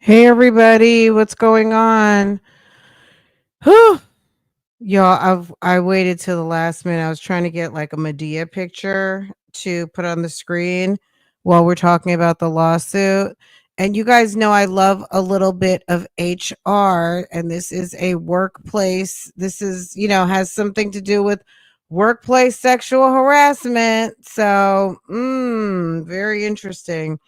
Hey everybody, what's going on? Whew. Y'all, I waited till the last minute. I was trying to get like a Medea picture to put on the screen while we're talking about the lawsuit. And you guys know I love a little bit of HR, and this is a workplace. This is, has something to do with workplace sexual harassment. So, very interesting.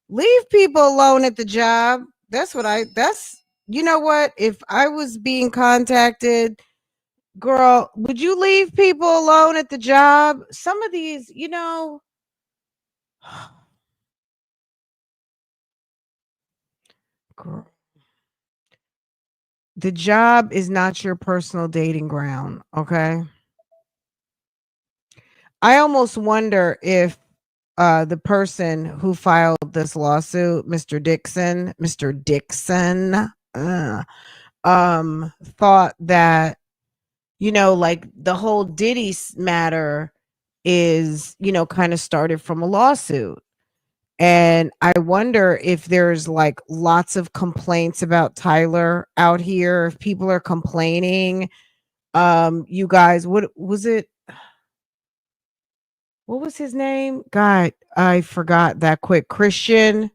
Leave people alone at the job. You know what? If I was being contacted, girl, would you leave people alone at the job? Some of these, girl, the job is not your personal dating ground. Okay. I almost wonder if the person who filed this lawsuit, Mr. Dixon, thought that like the whole matter is, kind of started from a lawsuit. And I wonder if there's like lots of complaints about Tyler out here, if people are complaining. You guys, what was his name? God, I forgot that quick. Christian,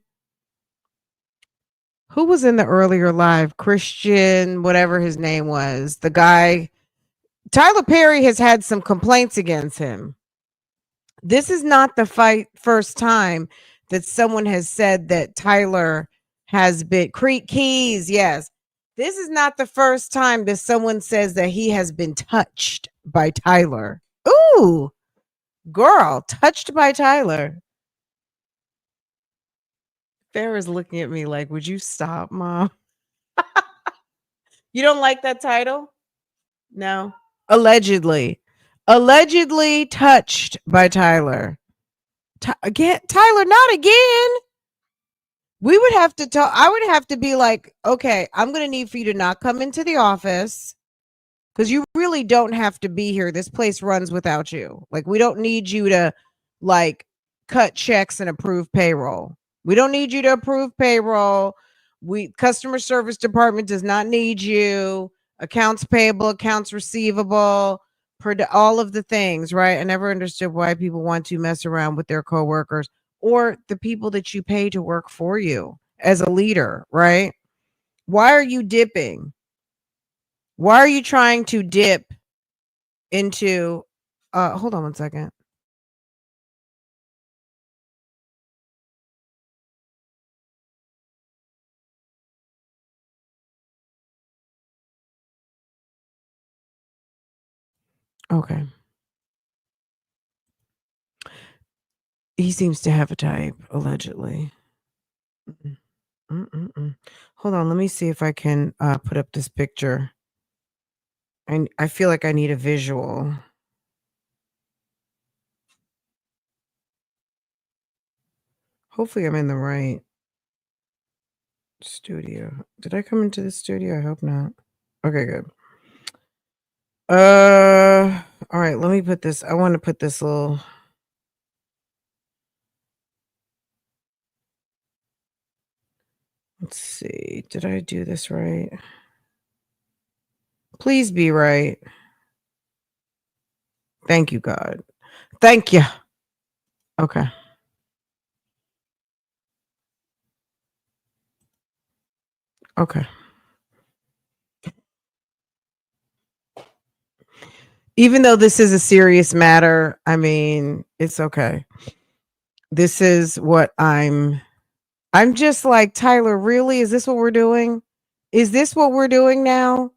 who was in the earlier live? Christian, whatever his name was, the guy. Tyler Perry has had some complaints against him. This is not the first time that someone has said that Tyler has been Creek Keys. Yes. This is not the first time that someone says that he has been touched by Tyler. Ooh, girl, touched by Tyler. Farrah's looking at me like, would you stop, Mom? You don't like that title? No. Allegedly. Allegedly touched by Tyler. Again, Tyler, not again. We would have to talk. I would have to be like, okay, I'm going to need for you to not come into the office because you really don't have to be here. This place runs without you. Like, we don't need you to like cut checks and approve payroll. We don't need you to approve payroll. Customer service department does not need you. Accounts payable, accounts receivable, all of the things, right? I never understood why people want to mess around with their coworkers or the people that you pay to work for you as a leader, right? Why are you dipping? Why are you trying to dip into hold on one second. Okay. He seems to have a type, allegedly. Mm-mm. Mm-mm-mm. Hold on, let me see if I can put up this picture. And I feel like I need a visual. Hopefully I'm in the right studio. Did I come into the studio? I hope not. Okay, good. All right, let me put this. I want to put this little. Let's see. Did I do this right? Please be right. Thank you, God. Thank you. Okay. Okay. Even though this is a serious matter, I mean, it's okay. This is what I'm just like, Tyler, really? Is this what we're doing? Is this what we're doing now?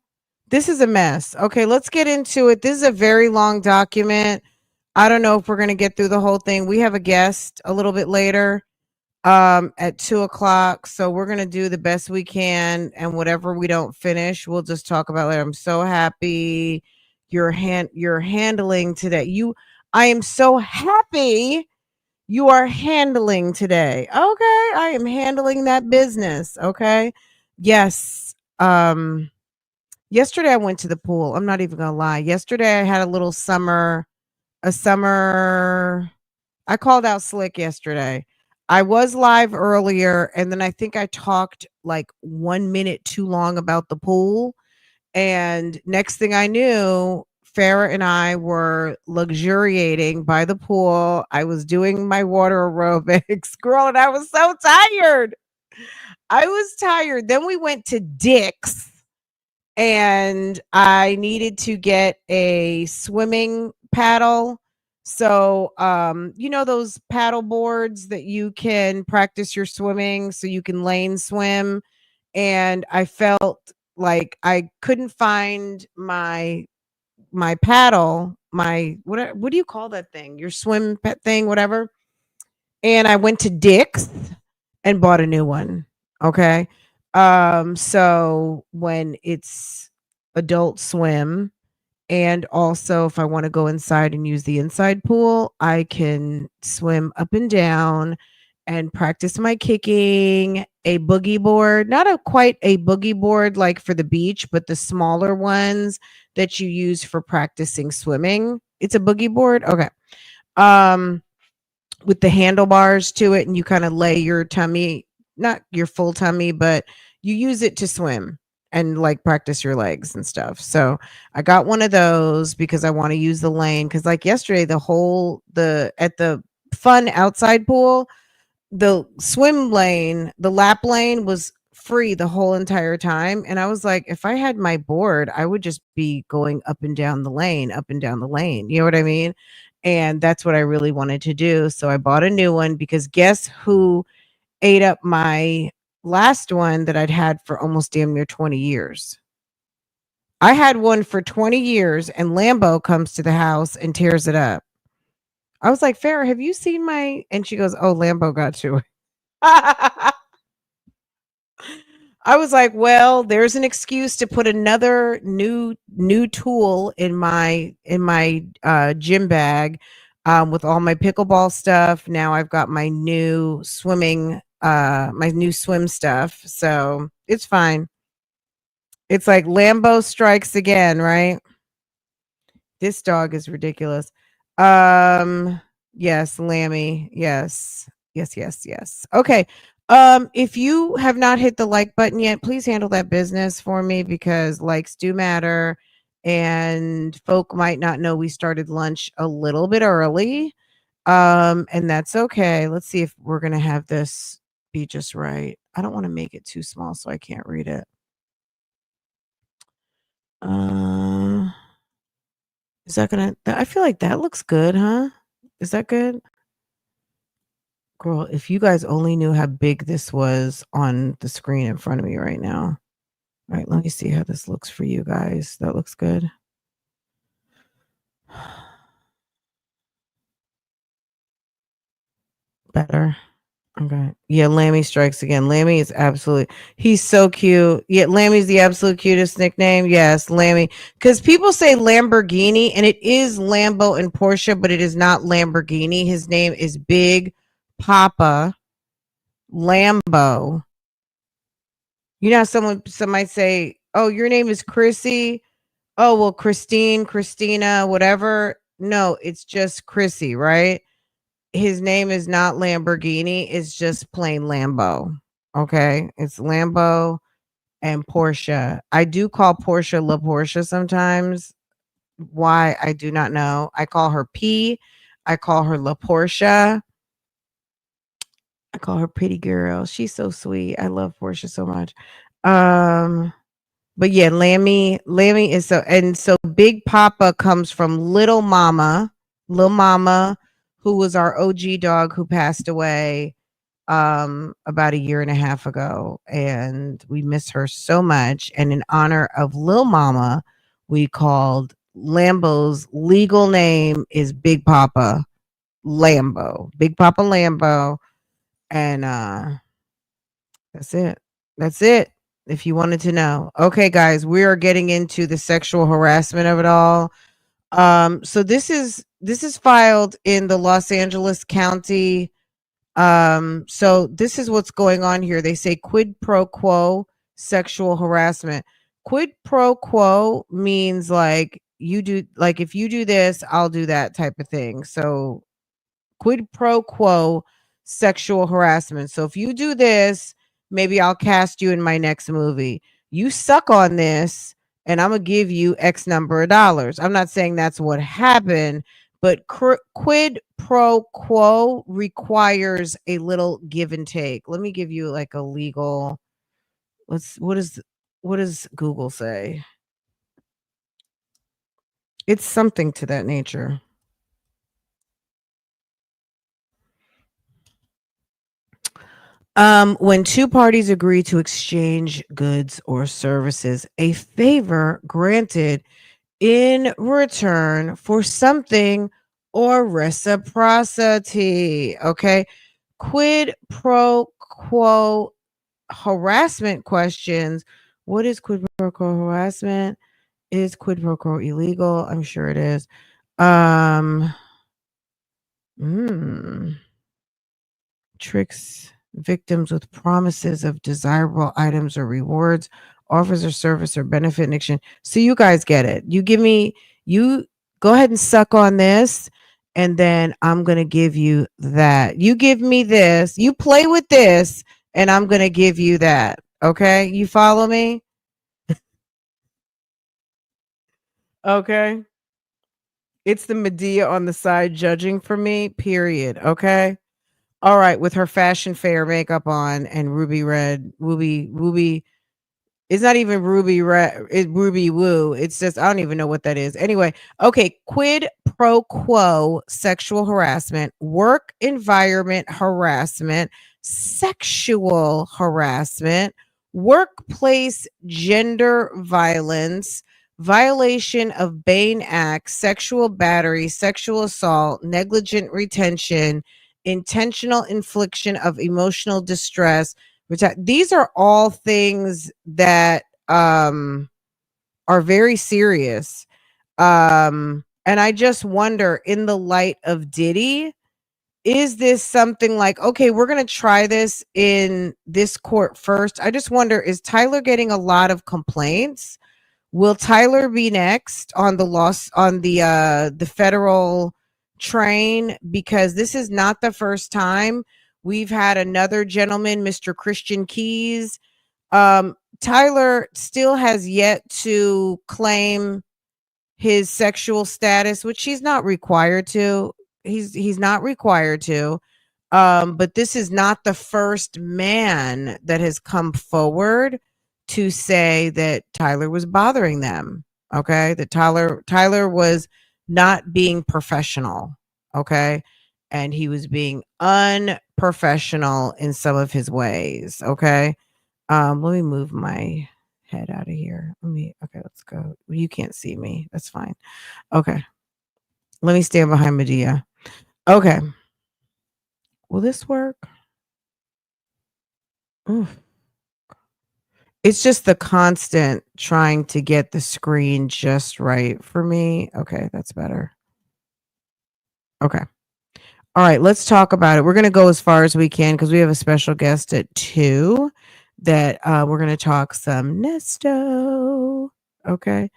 This is a mess. Okay, let's get into it. This is a very long document. I don't know if we're gonna get through the whole thing. We have a guest a little bit later at 2 o'clock. So we're gonna do the best we can, and whatever we don't finish, we'll just talk about later. I'm so happy you're handling today. I am so happy you are handling today. Okay, I am handling that business. Okay. Yes. Yesterday I went to the pool. I'm not even gonna lie. Yesterday I had a summer I called out Slick yesterday. I was live earlier, and then I think I talked like 1 minute too long about the pool, and next thing I knew, Farrah and I were luxuriating by the pool. I was doing my water aerobics, girl, and I was so tired. I was tired. Then we went to Dick's, and I needed to get a swimming paddle. So, you know those paddle boards that you can practice your swimming so you can lane swim, and I felt like I couldn't find my paddle, my what do you call that thing? Your swim pet thing, whatever. And I went to Dick's and bought a new one. Okay. So when it's Adult Swim, and also if I want to go inside and use the inside pool, I can swim up and down and practice my kicking, a boogie board, not a quite a boogie board like for the beach, but the smaller ones that you use for practicing swimming. It's a boogie board. Okay. Um with the handlebars to it, and you kind of lay your tummy, not your full tummy, but you use it to swim and like practice your legs and stuff. So I got one of those because I want to use the lane, because like yesterday the at the fun outside pool, the swim lane, the lap lane was free the whole entire time. And I was like, if I had my board, I would just be going up and down the lane, up and down the lane. You know what I mean? And that's what I really wanted to do. So I bought a new one, because guess who ate up my last one that I'd had for almost damn near 20 years? I had one for 20 years, and Lambo comes to the house and tears it up. I was like, Farrah, have you seen my? And she goes, oh, Lambo got to it. I was like, well, there's an excuse to put another new tool in my gym bag, with all my pickleball stuff. Now I've got my new swim stuff. So it's fine. It's like Lambo strikes again, right? This dog is ridiculous. Yes, Lammy. Yes. Yes, yes, yes. Okay. If you have not hit the like button yet, please handle that business for me, because likes do matter, and folk might not know we started lunch a little bit early. And that's okay. Let's see if we're going to have this be just right. I don't want to make it too small so I can't read it. Uh Is that gonna I feel like that looks good, huh? Is that good? Girl, if you guys only knew how big this was on the screen in front of me right now. All right, let me see how this looks for you guys. That looks good. Better. Okay. Yeah, Lammy strikes again. Lammy is absolutely, he's so cute. Yeah, Lammy's the absolute cutest nickname. Yes, Lammy. Because people say Lamborghini, and it is Lambo and Porsche, but it is not Lamborghini. His name is Big Papa Lambo. You know, how some might say, "Oh, your name is Chrissy." Oh, well, Christine, Christina, whatever. No, it's just Chrissy, right? His name is not Lamborghini. It's just plain Lambo. Okay, it's Lambo and Porsche. I do call Porsche La Porsche sometimes. Why, I do not know. I call her P. I call her La Porsche. I call her pretty girl. She's so sweet. I love Portia so much. Um, but yeah, Lammy is so, and so Big Papa comes from Little Mama, who was our OG dog who passed away about a year and a half ago, and we miss her so much. And in honor of Lil Mama, we called Lambo's legal name is Big Papa Lambo. Big Papa Lambo. And that's it. That's it. If you wanted to know. Okay, guys, we are getting into the sexual harassment of it all. So this is filed in the Los Angeles County. So this is what's going on here. They say quid pro quo sexual harassment. Quid pro quo means like you do, like if you do this, I'll do that type of thing. So quid pro quo sexual harassment. So if you do this, maybe I'll cast you in my next movie. You suck on this, and I'm gonna give you X number of dollars. I'm not saying that's what happened, but quid pro quo requires a little give and take. Let me give you like a legal. What does Google say? It's something to that nature. When two parties agree to exchange goods or services, a favor granted in return for something or reciprocity. Okay. Quid pro quo harassment questions. What is quid pro quo harassment? Is quid pro quo illegal? I'm sure it is. Um, mm, Tricks victims with promises of desirable items or rewards, offers or service or benefit in exchange. So you guys get it. You go ahead and suck on this, and then I'm going to give you that. You give me this, you play with this, and I'm going to give you that. Okay? You follow me? Okay. It's the Medea on the side judging for me, period. Okay. All right. With her fashion fair makeup on and ruby. It's not even Ruby Ruby Woo. It's just I don't even know what that is. Anyway, okay, quid pro quo sexual harassment, work environment harassment, sexual harassment, workplace gender violence, violation of Bain Act, sexual battery, sexual assault, negligent retention, intentional infliction of emotional distress. These are all things that are very serious. And I just wonder, in the light of Diddy, is this something like, okay, we're going to try this in this court first? I just wonder, is Tyler getting a lot of complaints? Will Tyler be next on the federal train? Because this is not the first time. We've had another gentleman, Mr. Christian Keys. Tyler still has yet to claim his sexual status, which he's not required to. He's not required to. But this is not the first man that has come forward to say that Tyler was bothering them. Okay. That Tyler was not being professional. Okay. And he was being unprofessional in some of his ways. Okay. Let me move my head out of here. Okay, let's go. You can't see me. That's fine. Okay. Let me stand behind Medea. Okay. Will this work? Oof. It's just the constant trying to get the screen just right for me. Okay, that's better. Okay. All right, let's talk about it. We're going to go as far as we can because we have a special guest at 2 that we're going to talk some Nesto. Okay.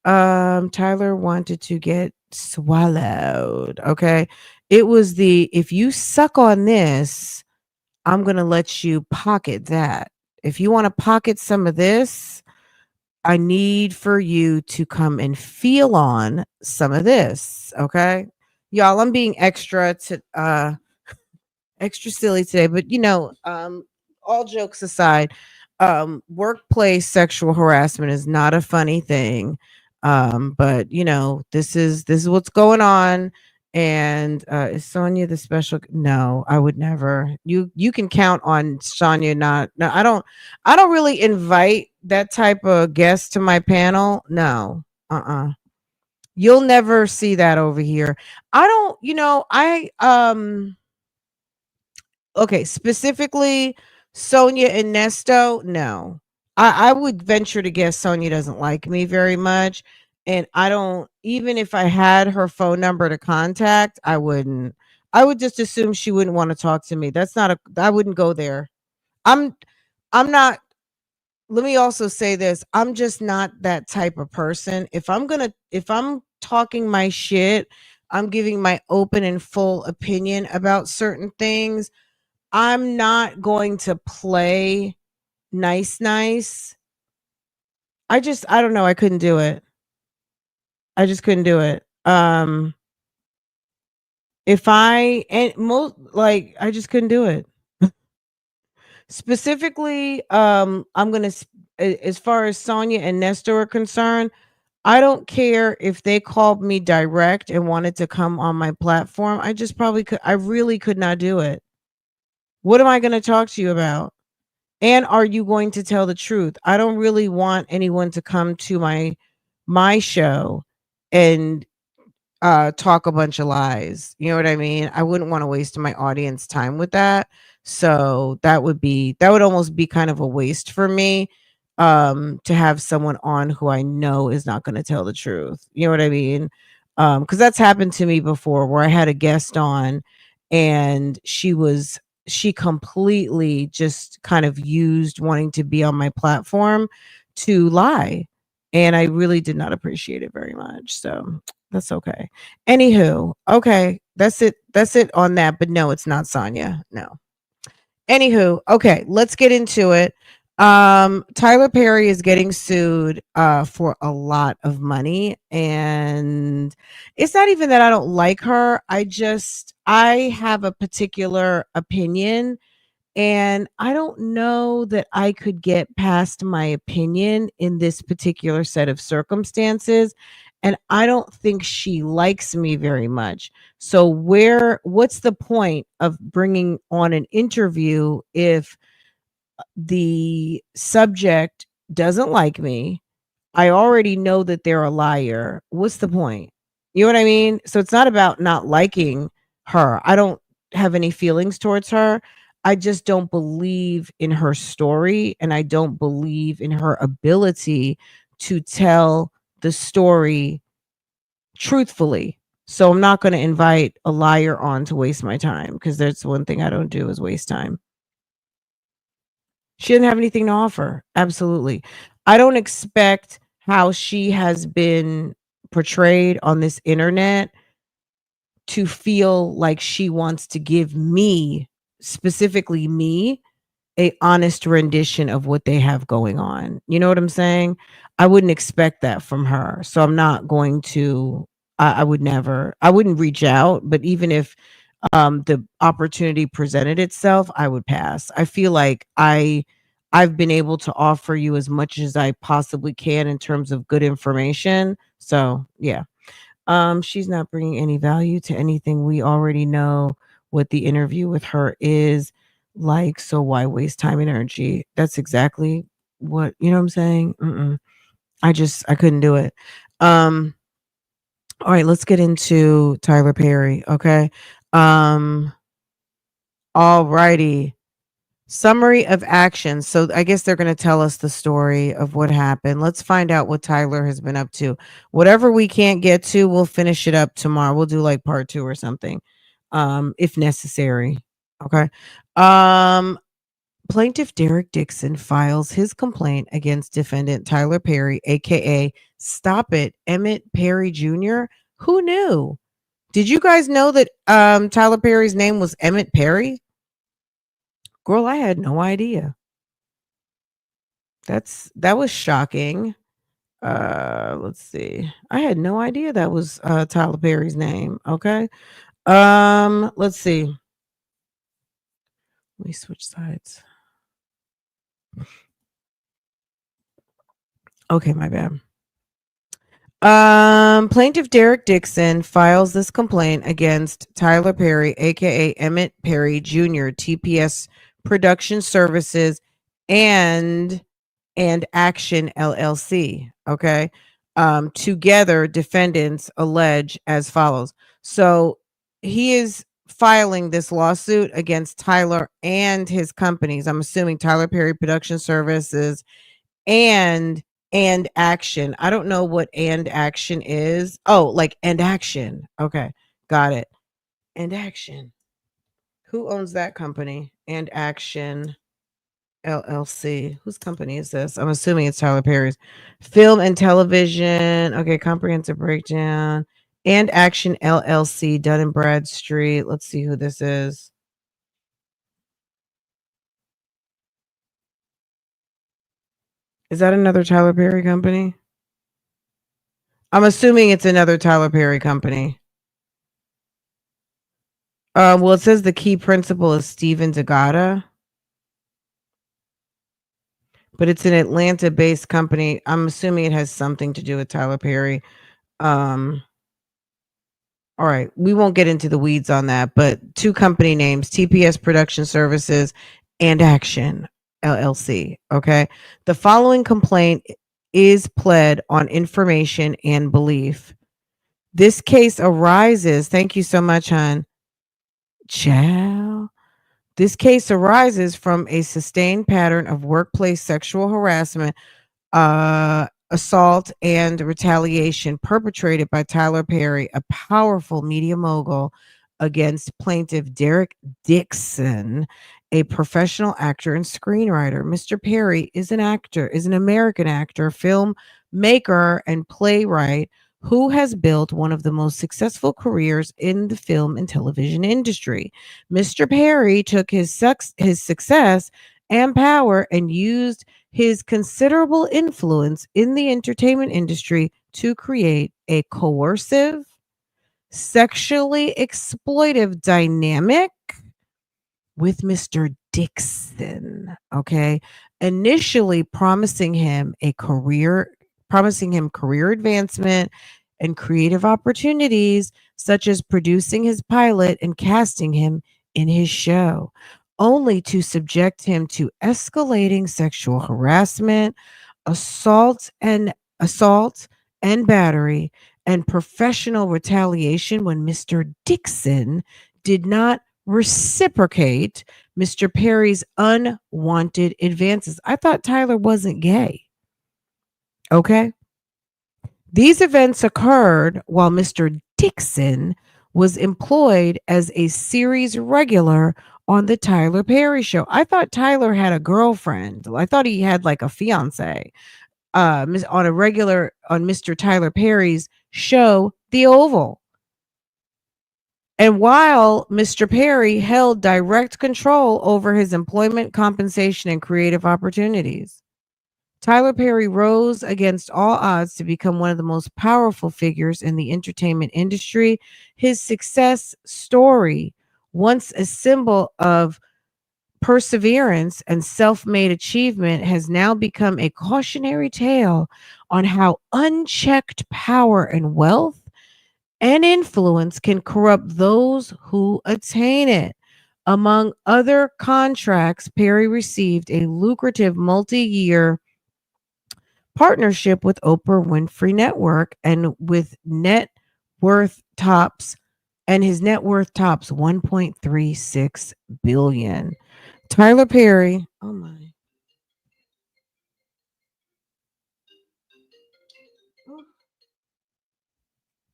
Tyler wanted to get swallowed. Okay. It was if you suck on this, I'm going to let you pocket that. If you want to pocket some of this, I need for you to come and feel on some of this. Okay. Y'all, I'm being extra silly today, but all jokes aside, workplace sexual harassment is not a funny thing. But this is what's going on. And is Sonia the special? No, I would never. You can count on Sonia. Not no, I don't really invite that type of guest to my panel. No. You'll never see that over here. I don't, okay, specifically Sonia and Nesto, no. I would venture to guess Sonia doesn't like me very much. And I don't, even if I had her phone number to contact, I wouldn't. I would just assume she wouldn't want to talk to me. I wouldn't go there. I'm I'm not Let me also say this. I'm just not that type of person. If I'm talking my shit, I'm giving my open and full opinion about certain things. I'm not going to play nice. I don't know, I couldn't do it. I just couldn't do it. If I and most like I just couldn't do it. Specifically, I'm gonna as far as Sonia and Nestor are concerned, I don't care if they called me direct and wanted to come on my platform. I just probably could. I really could not do it. What am I going to talk to you about? And are you going to tell the truth? I don't really want anyone to come to my show and talk a bunch of lies. You know what I mean? I wouldn't want to waste my audience time with that. So that would almost be kind of a waste for me to have someone on who I know is not going to tell the truth. You know what I mean? Cuz that's happened to me before where I had a guest on and she completely just kind of used wanting to be on my platform to lie. And I really did not appreciate it very much. So that's okay. Anywho, okay, that's it. That's it on that. But no, it's not Sonya. No. Anywho, okay, let's get into it. Tyler Perry is getting sued for a lot of money, and it's not even that I don't like her. I have a particular opinion and I don't know that I could get past my opinion in this particular set of circumstances. And I don't think she likes me very much. So, what's the point of bringing on an interview if the subject doesn't like me? I already know that they're a liar. What's the point? You know what I mean? So it's not about not liking her. I don't have any feelings towards her. I just don't believe in her story and I don't believe in her ability to tell the story truthfully. So I'm not going to invite a liar on to waste my time because that's one thing I don't do is waste time. She didn't have anything to offer. Absolutely. I don't expect how she has been portrayed on this internet to feel like she wants to give me, specifically me, a honest rendition of what they have going on. You know what I'm saying? I wouldn't expect that from her. So I'm not going to I would never I wouldn't reach out, but even if the opportunity presented itself, I would pass. I feel like I've been able to offer you as much as I possibly can in terms of good information. So, yeah. She's not bringing any value to anything. We already know what the interview with her is like, so why waste time and energy? That's exactly what, you know what I'm saying? Mm-mm. I couldn't do it. Um, all right, let's get into Tyler Perry, okay? Um, all righty. Summary of action. So I guess they're going to tell us the story of what happened. Let's find out what Tyler has been up to. Whatever we can't get to, we'll finish it up tomorrow. We'll do like part 2 or something. If necessary. Okay. Um Plaintiff Derek Dixon files his complaint against defendant Tyler Perry, aka Stop It, Emmett Perry Jr. Who knew? Did you guys know that Tyler Perry's name was Emmett Perry? Girl, I had no idea. That was shocking. Let's see. I had no idea that was Tyler Perry's name. Okay. Let's see. Let me switch sides. Okay, my bad. Plaintiff Derek Dixon files this complaint against Tyler Perry, aka Emmett Perry Jr., TPS Production Services, and Action LLC. Okay. Together, defendants allege as follows. So he is filing this lawsuit against Tyler and his companies. I'm assuming Tyler Perry Production Services and Action. I don't know what and Action is. Oh, like and Action. Okay. Got it. And Action. Who owns that company? And Action LLC. Whose company is this? I'm assuming it's Tyler Perry's. Film and television. Okay, comprehensive breakdown. And Action LLC, Dun and Bradstreet. Let's see who this is. Is that another Tyler Perry company? I'm assuming it's another Tyler Perry company. Well, it says the key principal is Steven Degata, but it's an Atlanta-based company. I'm assuming it has something to do with Tyler Perry. Um, all right, we won't get into the weeds on that, but two company names, TPS Production Services and Action LLC. Okay. The following complaint is pled on information and belief. This case arises, thank you so much, hon. Ciao. This case arises from a sustained pattern of workplace sexual harassment, assault, and retaliation perpetrated by Tyler Perry, a powerful media mogul, against plaintiff Derek Dixon, a professional actor and screenwriter. Mr. Perry is an American actor, filmmaker, and playwright who has built one of the most successful careers in the film and television industry. Mr. Perry took his success and power and used his considerable influence in the entertainment industry to create a coercive, sexually exploitive dynamic with Mr. Dixon, okay? Initially promising him career advancement and creative opportunities, such as producing his pilot and casting him in his show, only to subject him to escalating sexual harassment, assault and assault and battery, and professional retaliation when Mr. Dixon did not reciprocate Mr. Perry's unwanted advances. I thought Tyler wasn't gay. Okay. These events occurred while Mr. Dixon was employed as a series regular on the Tyler Perry show. I thought Tyler had a girlfriend. I thought he had like a fiance on a regular on Mr. Tyler Perry's show, The Oval. And while Mr. Perry held direct control over his employment, compensation, and creative opportunities, Tyler Perry rose against all odds to become one of the most powerful figures in the entertainment industry. His success story, once a symbol of perseverance and self made achievement, has now become a cautionary tale on how unchecked power and wealth and influence can corrupt those who attain it. Among other contracts, Perry received a lucrative multi year partnership with Oprah Winfrey Network and with net worth tops and his net worth tops 1.36 billion. Tyler Perry, oh my.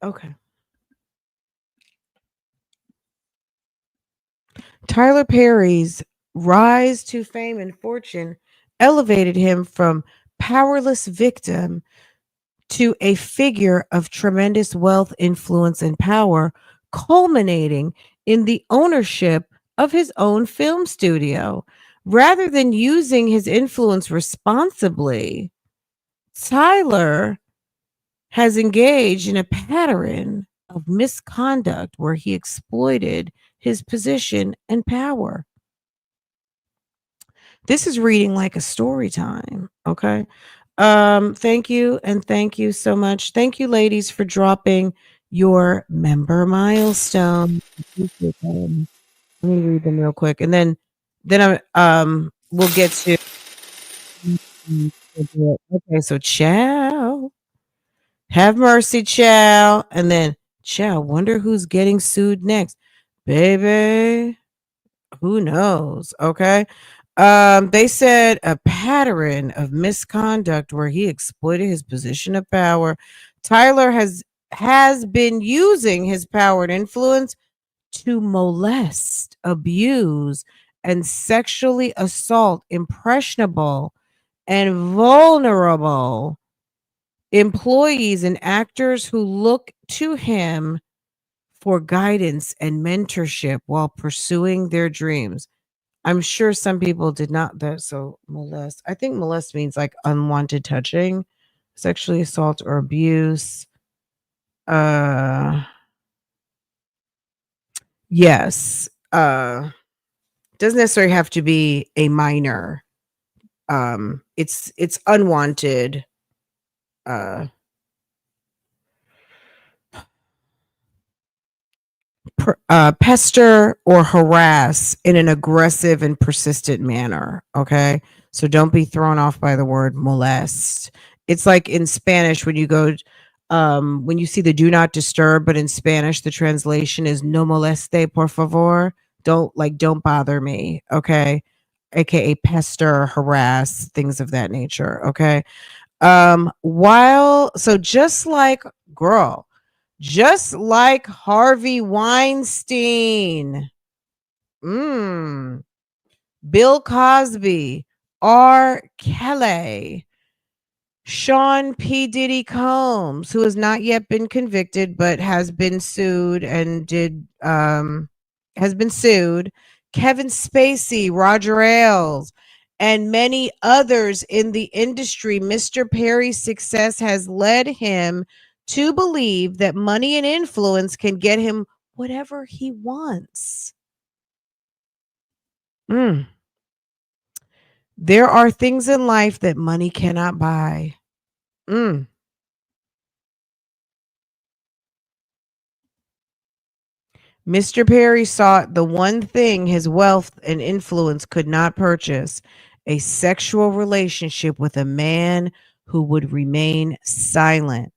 Okay. Tyler Perry's rise to fame and fortune elevated him from powerless victim to a figure of tremendous wealth, influence, and power, culminating in the ownership of his own film studio. Rather than using his influence responsibly, Tyler has engaged in a pattern of misconduct where he exploited his position and power. This is reading like a story time, okay? Thank you and thank you so much. Thank you, ladies, for dropping your member milestone. Appreciate that. Let me read them real quick, and then we'll get to. Okay, so ciao, have mercy, ciao, and then ciao. Wonder who's getting sued next, baby. Who knows? Okay. They said a pattern of misconduct where he exploited his position of power. Tyler has been using his power and influence to molest, abuse, and sexually assault impressionable and vulnerable employees and actors who look to him for guidance and mentorship while pursuing their dreams. I'm sure some people did not that so molest. I think molest means like unwanted touching, sexually assault or abuse. Uh yes. Doesn't necessarily have to be a minor. It's unwanted uh pester or harass in an aggressive and persistent manner. Okay. So don't be thrown off by the word molest. It's like in Spanish when you see the do not disturb, but in Spanish, the translation is no moleste, por favor. Don't bother me. Okay. AKA pester, harass, things of that nature. Okay. Just like girl, just like Harvey Weinstein, mm, Bill Cosby, R. Kelly, Sean P. Diddy Combs, who has not yet been convicted but has been sued, Kevin Spacey, Roger Ailes, and many others in the industry. Mr. Perry's success has led him to believe that money and influence can get him whatever he wants. Mm. There are things in life that money cannot buy. Mm. Mr. Perry sought the one thing his wealth and influence could not purchase: a sexual relationship with a man who would remain silent.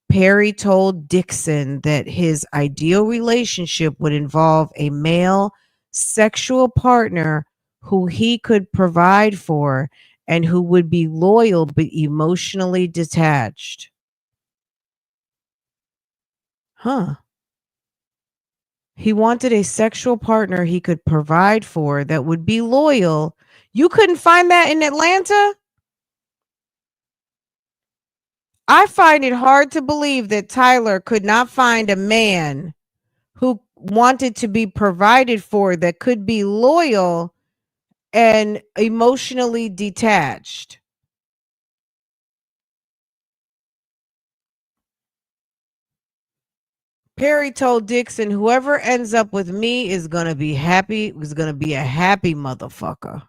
Perry told Dixon that his ideal relationship would involve a male sexual partner who he could provide for and who would be loyal but emotionally detached. Huh. He wanted a sexual partner he could provide for that would be loyal. You couldn't find that in Atlanta? I find it hard to believe that Tyler could not find a man who wanted to be provided for that could be loyal and emotionally detached. Perry told Dixon, whoever ends up with me is going to be happy, is going to be a happy motherfucker.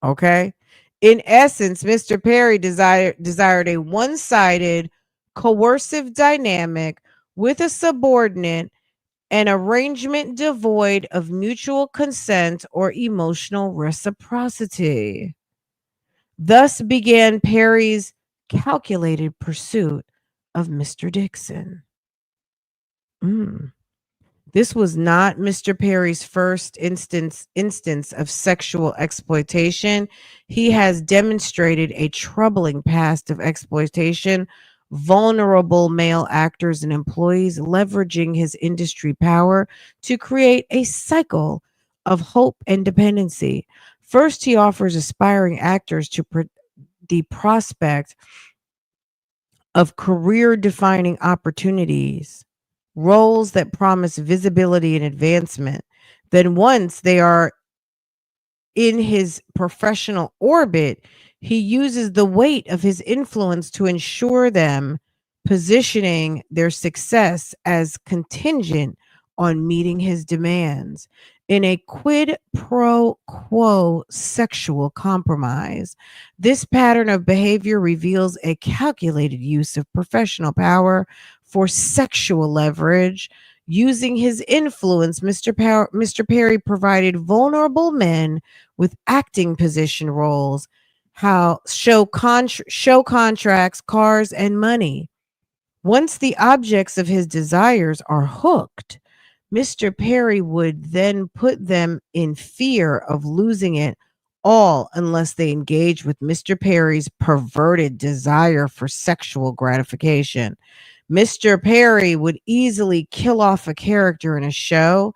Okay. In essence, Mr. Perry desired a one sided, coercive dynamic with a subordinate, an arrangement devoid of mutual consent or emotional reciprocity. Thus began Perry's calculated pursuit of Mr. Dixon. Mm. This was not Mr. Perry's first instance of sexual exploitation. He has demonstrated a troubling past of exploitation, vulnerable male actors and employees leveraging his industry power to create a cycle of hope and dependency. First, he offers aspiring actors the prospect of career defining opportunities, roles that promise visibility and advancement. Then, once they are in his professional orbit, he uses the weight of his influence to ensure them, positioning their success as contingent on meeting his demands. In a quid pro quo sexual compromise, this pattern of behavior reveals a calculated use of professional power for sexual leverage. Using his influence, Mr. Perry provided vulnerable men with acting position roles, show contracts, cars, and money. Once the objects of his desires are hooked, Mr. Perry would then put them in fear of losing it all unless they engage with Mr. Perry's perverted desire for sexual gratification. Mr. Perry would easily kill off a character in a show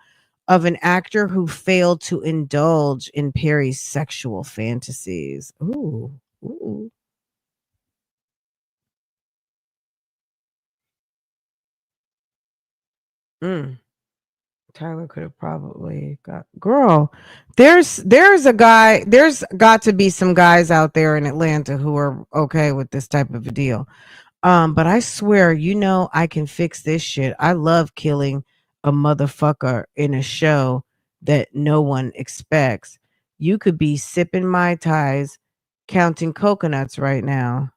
of an actor who failed to indulge in Perry's sexual fantasies. Ooh, ooh. Mm. Tyler could have probably got girl. There's a guy. There's got to be some guys out there in Atlanta who are okay with this type of a deal. But I swear, I can fix this shit. I love killing a motherfucker in a show that no one expects. You could be sipping Mai Tais, counting coconuts right now.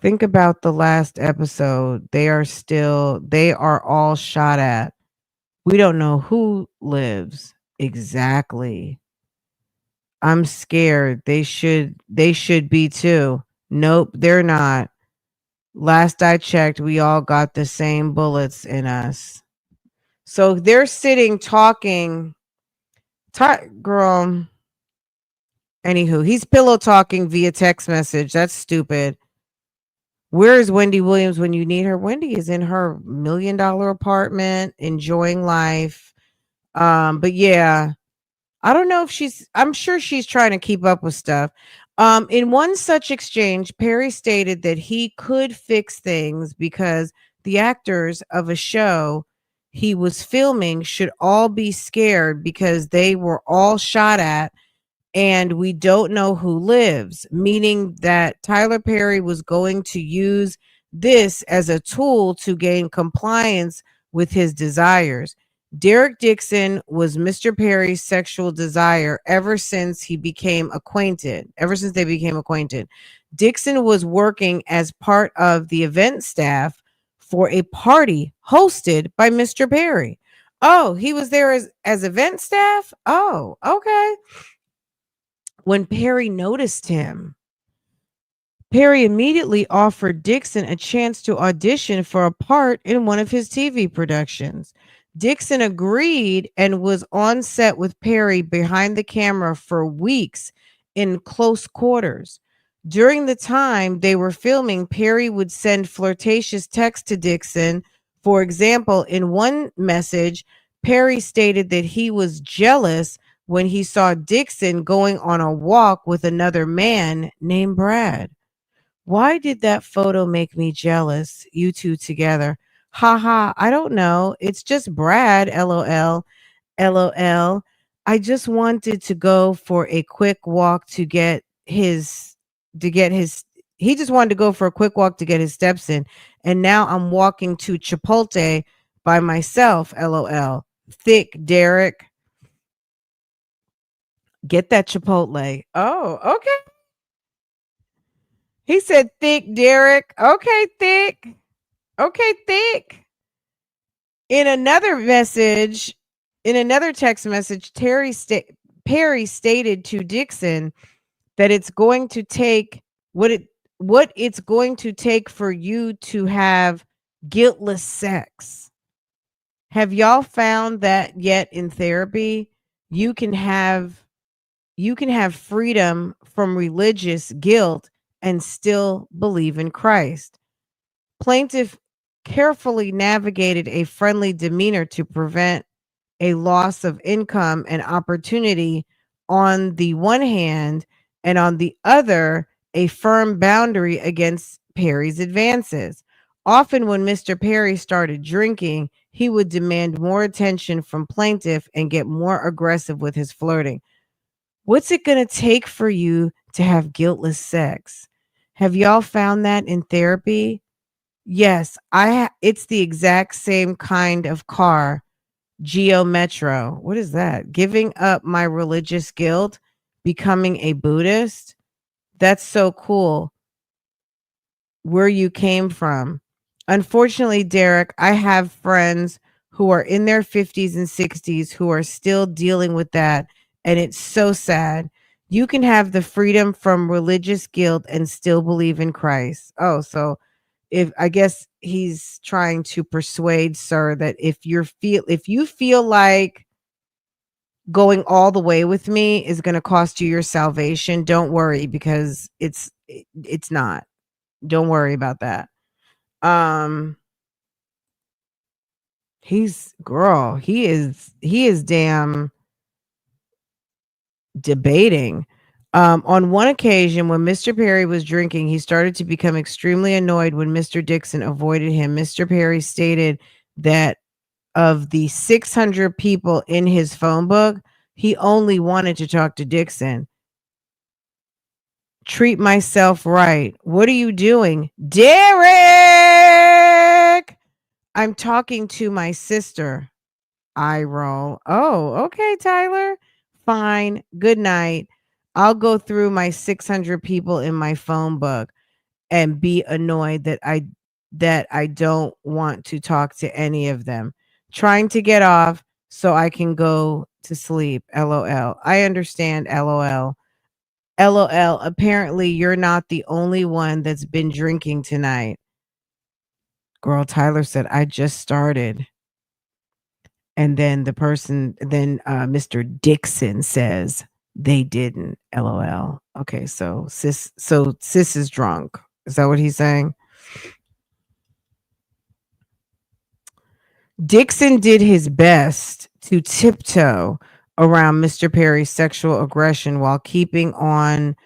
Think about the last episode. They are all shot at. We don't know who lives exactly. I'm scared. They should be too. Nope, they're not. Last I checked, we all got the same bullets in us. So they're sitting talking. Girl. Anywho, he's pillow talking via text message. That's stupid. Where is Wendy Williams when you need her? Wendy is in her $1 million apartment, enjoying life. But yeah, I don't know if I'm sure she's trying to keep up with stuff. In one such exchange, Perry stated that he could fix things because the actors of a show he was filming should all be scared because they were all shot at and we don't know who lives, meaning that Tyler Perry was going to use this as a tool to gain compliance with his desires. Derek Dixon was Mr. Perry's sexual desire ever since they became acquainted. Dixon was working as part of the event staff for a party hosted by Mr. Perry. Oh, he was there as event staff? Oh, okay. When Perry noticed him, Perry immediately offered Dixon a chance to audition for a part in one of his TV productions. Dixon agreed and was on set with Perry behind the camera for weeks in close quarters. During the time they were filming, Perry would send flirtatious texts to Dixon. For example, in one message, Perry stated that he was jealous when he saw Dixon going on a walk with another man named Brad. Why did that photo make me jealous? You two together. Ha ha. I don't know. It's just Brad. LOL. LOL. I just wanted to go for a quick walk to get his he just wanted to go for a quick walk to get his steps in. And now I'm walking to Chipotle by myself. LOL. Thick Derek. Get that Chipotle. Oh, okay. He said thick, Derek. Okay, thick. Okay, thick. In another message, in another text message, Perry stated to Dixon that it's going to take what it's going to take for you to have guiltless sex. Have y'all found that yet in therapy? You can have freedom from religious guilt and still believe in Christ. Plaintiff carefully navigated a friendly demeanor to prevent a loss of income and opportunity on the one hand, and on the other, a firm boundary against Perry's advances. Often, when Mr. Perry started drinking, he would demand more attention from plaintiff and get more aggressive with his flirting. What's it going to take for you to have guiltless sex? Have y'all found that in therapy? Yes, it's the exact same kind of car. Geo Metro. What is that? Giving up my religious guilt, becoming a Buddhist? That's so cool. Where you came from. Unfortunately, Derek, I have friends who are in their 50s and 60s who are still dealing with that. And it's so sad. You can have the freedom from religious guilt and still believe in Christ. Oh, so if I guess he's trying to persuade sir that if you feel like going all the way with me is going to cost you your salvation, don't worry because it's not. Don't worry about that. Um he is damn debating. On one occasion, when Mr. Perry was drinking, he started to become extremely annoyed when Mr. Dixon avoided him. Mr. Perry stated that of the 600 people in his phone book, he only wanted to talk to Dixon. Treat myself right. What are you doing? Derek! I'm talking to my sister. Eye roll. Oh, okay, Tyler. Fine. Good night. I'll go through my 600 people in my phone book and be annoyed that I don't want to talk to any of them. Trying to get off so I can go to sleep. LOL. I understand. LOL. LOL. Apparently you're not the only one that's been drinking tonight. Girl, Tyler said I just started. And then Mr. Dixon says they didn't. LOL. Okay, so sis is drunk. Is that what he's saying? Dixon did his best to tiptoe around Mr. Perry's sexual aggression while keeping on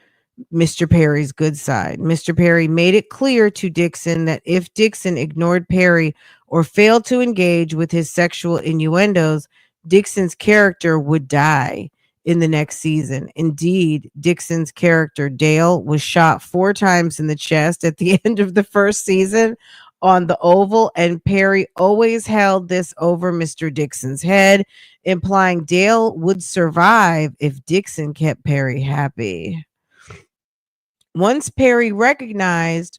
Mr. Perry's good side. Mr. Perry made it clear to Dixon that if Dixon ignored Perry or failed to engage with his sexual innuendos, Dixon's character would die in the next season. Indeed, Dixon's character, Dale, was shot 4 times in the chest at the end of the first season on the Oval, and Perry always held this over Mr. Dixon's head, implying Dale would survive if Dixon kept Perry happy. Once Perry recognized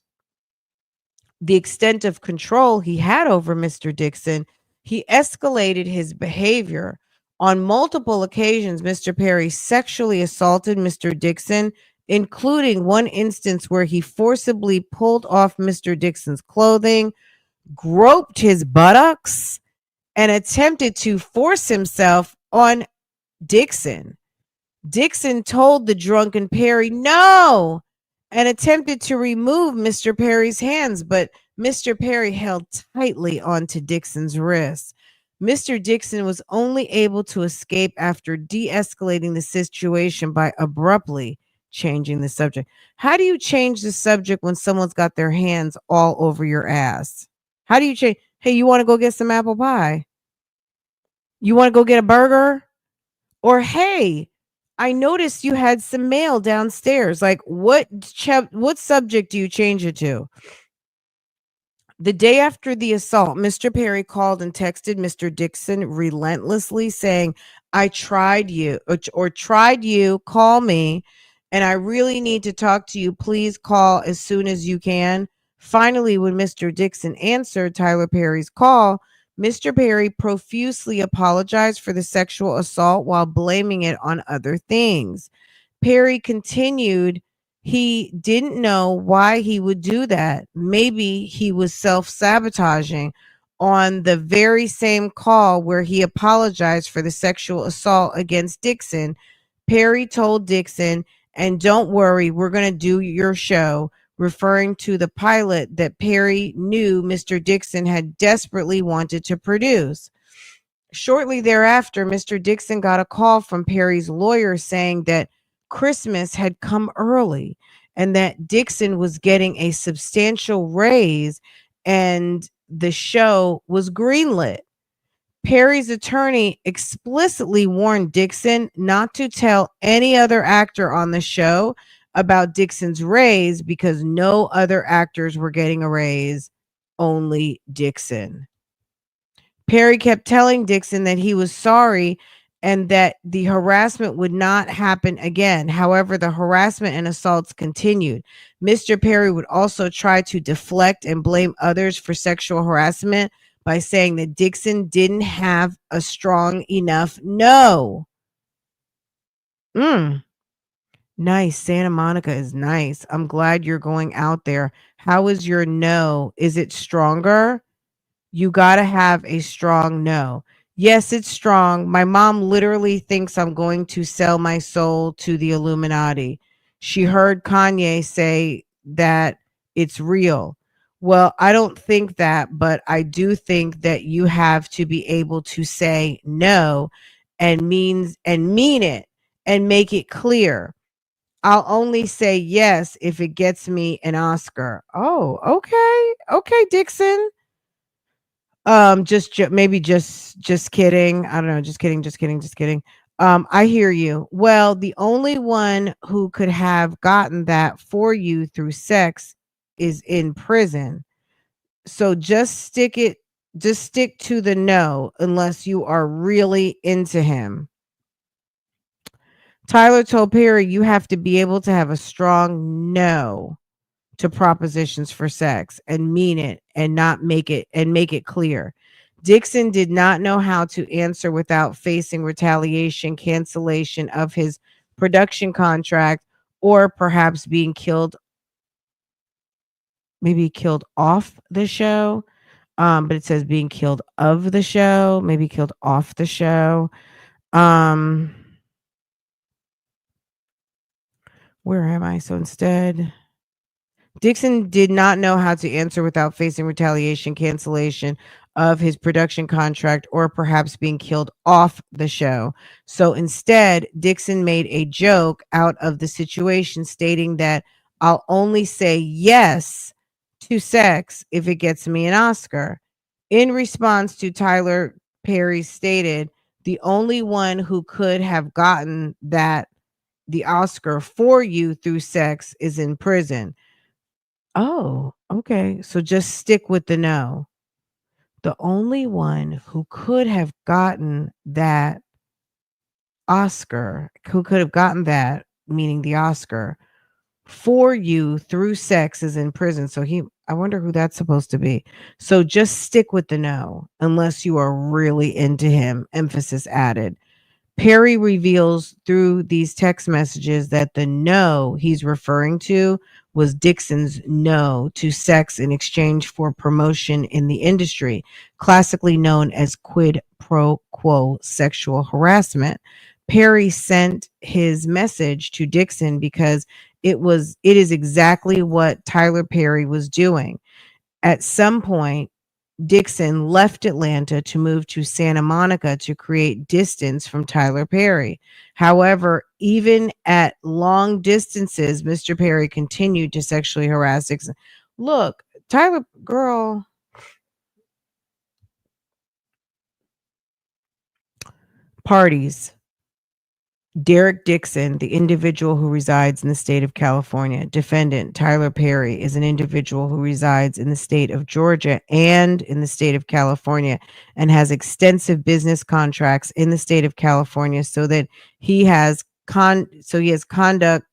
the extent of control he had over Mr. Dixon, he escalated his behavior. On multiple occasions, Mr. Perry sexually assaulted Mr. Dixon, including one instance where he forcibly pulled off Mr. Dixon's clothing, groped his buttocks, and attempted to force himself on Dixon. Dixon told the drunken Perry no and attempted to remove Mr. Perry's hands, but Mr. Perry held tightly onto Dixon's wrists. Mr. Dixon was only able to escape after de escalating the situation by abruptly changing the subject. How do you change the subject when someone's got their hands all over your ass? How do you change? Hey, you want to go get some apple pie? You want to go get a burger? Or hey, I noticed you had some mail downstairs. Like what subject do you change it to? The day after the assault, Mr. Perry called and texted Mr. Dixon relentlessly saying, I tried you or tried you, call me, and I really need to talk to you. Please call as soon as you can. Finally, when Mr. Dixon answered Tyler Perry's call, Mr. Perry profusely apologized for the sexual assault while blaming it on other things. Perry continued he didn't know why he would do that. Maybe he was self-sabotaging. On the very same call where he apologized for the sexual assault against Dixon, Perry told Dixon, and don't worry, we're going to do your show, referring to the pilot that Perry knew Mr. Dixon had desperately wanted to produce. Shortly thereafter, Mr. Dixon got a call from Perry's lawyer saying that Christmas had come early and that Dixon was getting a substantial raise and the show was greenlit. Perry's attorney explicitly warned Dixon not to tell any other actor on the show about Dixon's raise because no other actors were getting a raise, only Dixon. Perry kept telling Dixon that he was sorry and that the harassment would not happen again. However, the harassment and assaults continued. Mr. Perry would also try to deflect and blame others for sexual harassment by saying that Dixon didn't have a strong enough no. Nice. Santa Monica is nice. I'm glad you're going out there. How is your no? Is it stronger? You got to have a strong no. Yes, it's strong. My mom literally thinks I'm going to sell my soul to the Illuminati. She heard Kanye say that it's real. Well, I don't think that, but I do think that you have to be able to say no and mean it and make it clear. I'll only say yes if it gets me an Oscar. Oh, okay. Okay, Dixon. Maybe just kidding. I don't know. Just kidding. Just kidding. Just kidding. I hear you. Well, the only one who could have gotten that for you through sex is in prison. So just stick to the no unless you are really into him. Tyler told Perry you have to be able to have a strong no to propositions for sex and mean it and not make it clear. Dixon did not know how to answer without facing retaliation, cancellation of his production contract, or perhaps being killed, maybe killed off the show. But it says being killed of the show, maybe killed off the show. Um, where am I? So instead, Dixon did not know how to answer without facing retaliation, cancellation of his production contract, or perhaps being killed off the show. So instead, Dixon made a joke out of the situation, stating that I'll only say yes to sex if it gets me an Oscar. In response to Tyler Perry stated, the only one who could have gotten the Oscar for you through sex is in prison. Oh, okay. So just stick with the no. The only one who could have gotten that Oscar, who could have gotten that, meaning the Oscar, for you through sex is in prison. So I wonder who that's supposed to be. So just stick with the no, unless you are really into him. Emphasis added. Perry reveals through these text messages that the no he's referring to was Dixon's no to sex in exchange for promotion in the industry, classically known as quid pro quo sexual harassment. Perry sent his message to Dixon because it is exactly what Tyler Perry was doing. At some point, Dixon left Atlanta to move to Santa Monica to create distance from Tyler Perry. However, even at long distances, Mr. Perry continued to sexually harass Dixon. Look, Tyler, girl, parties. Derek Dixon, the individual who resides in the state of California. Defendant Tyler Perry is an individual who resides in the state of Georgia and in the state of California and has extensive business contracts in the state of California so that he has conducts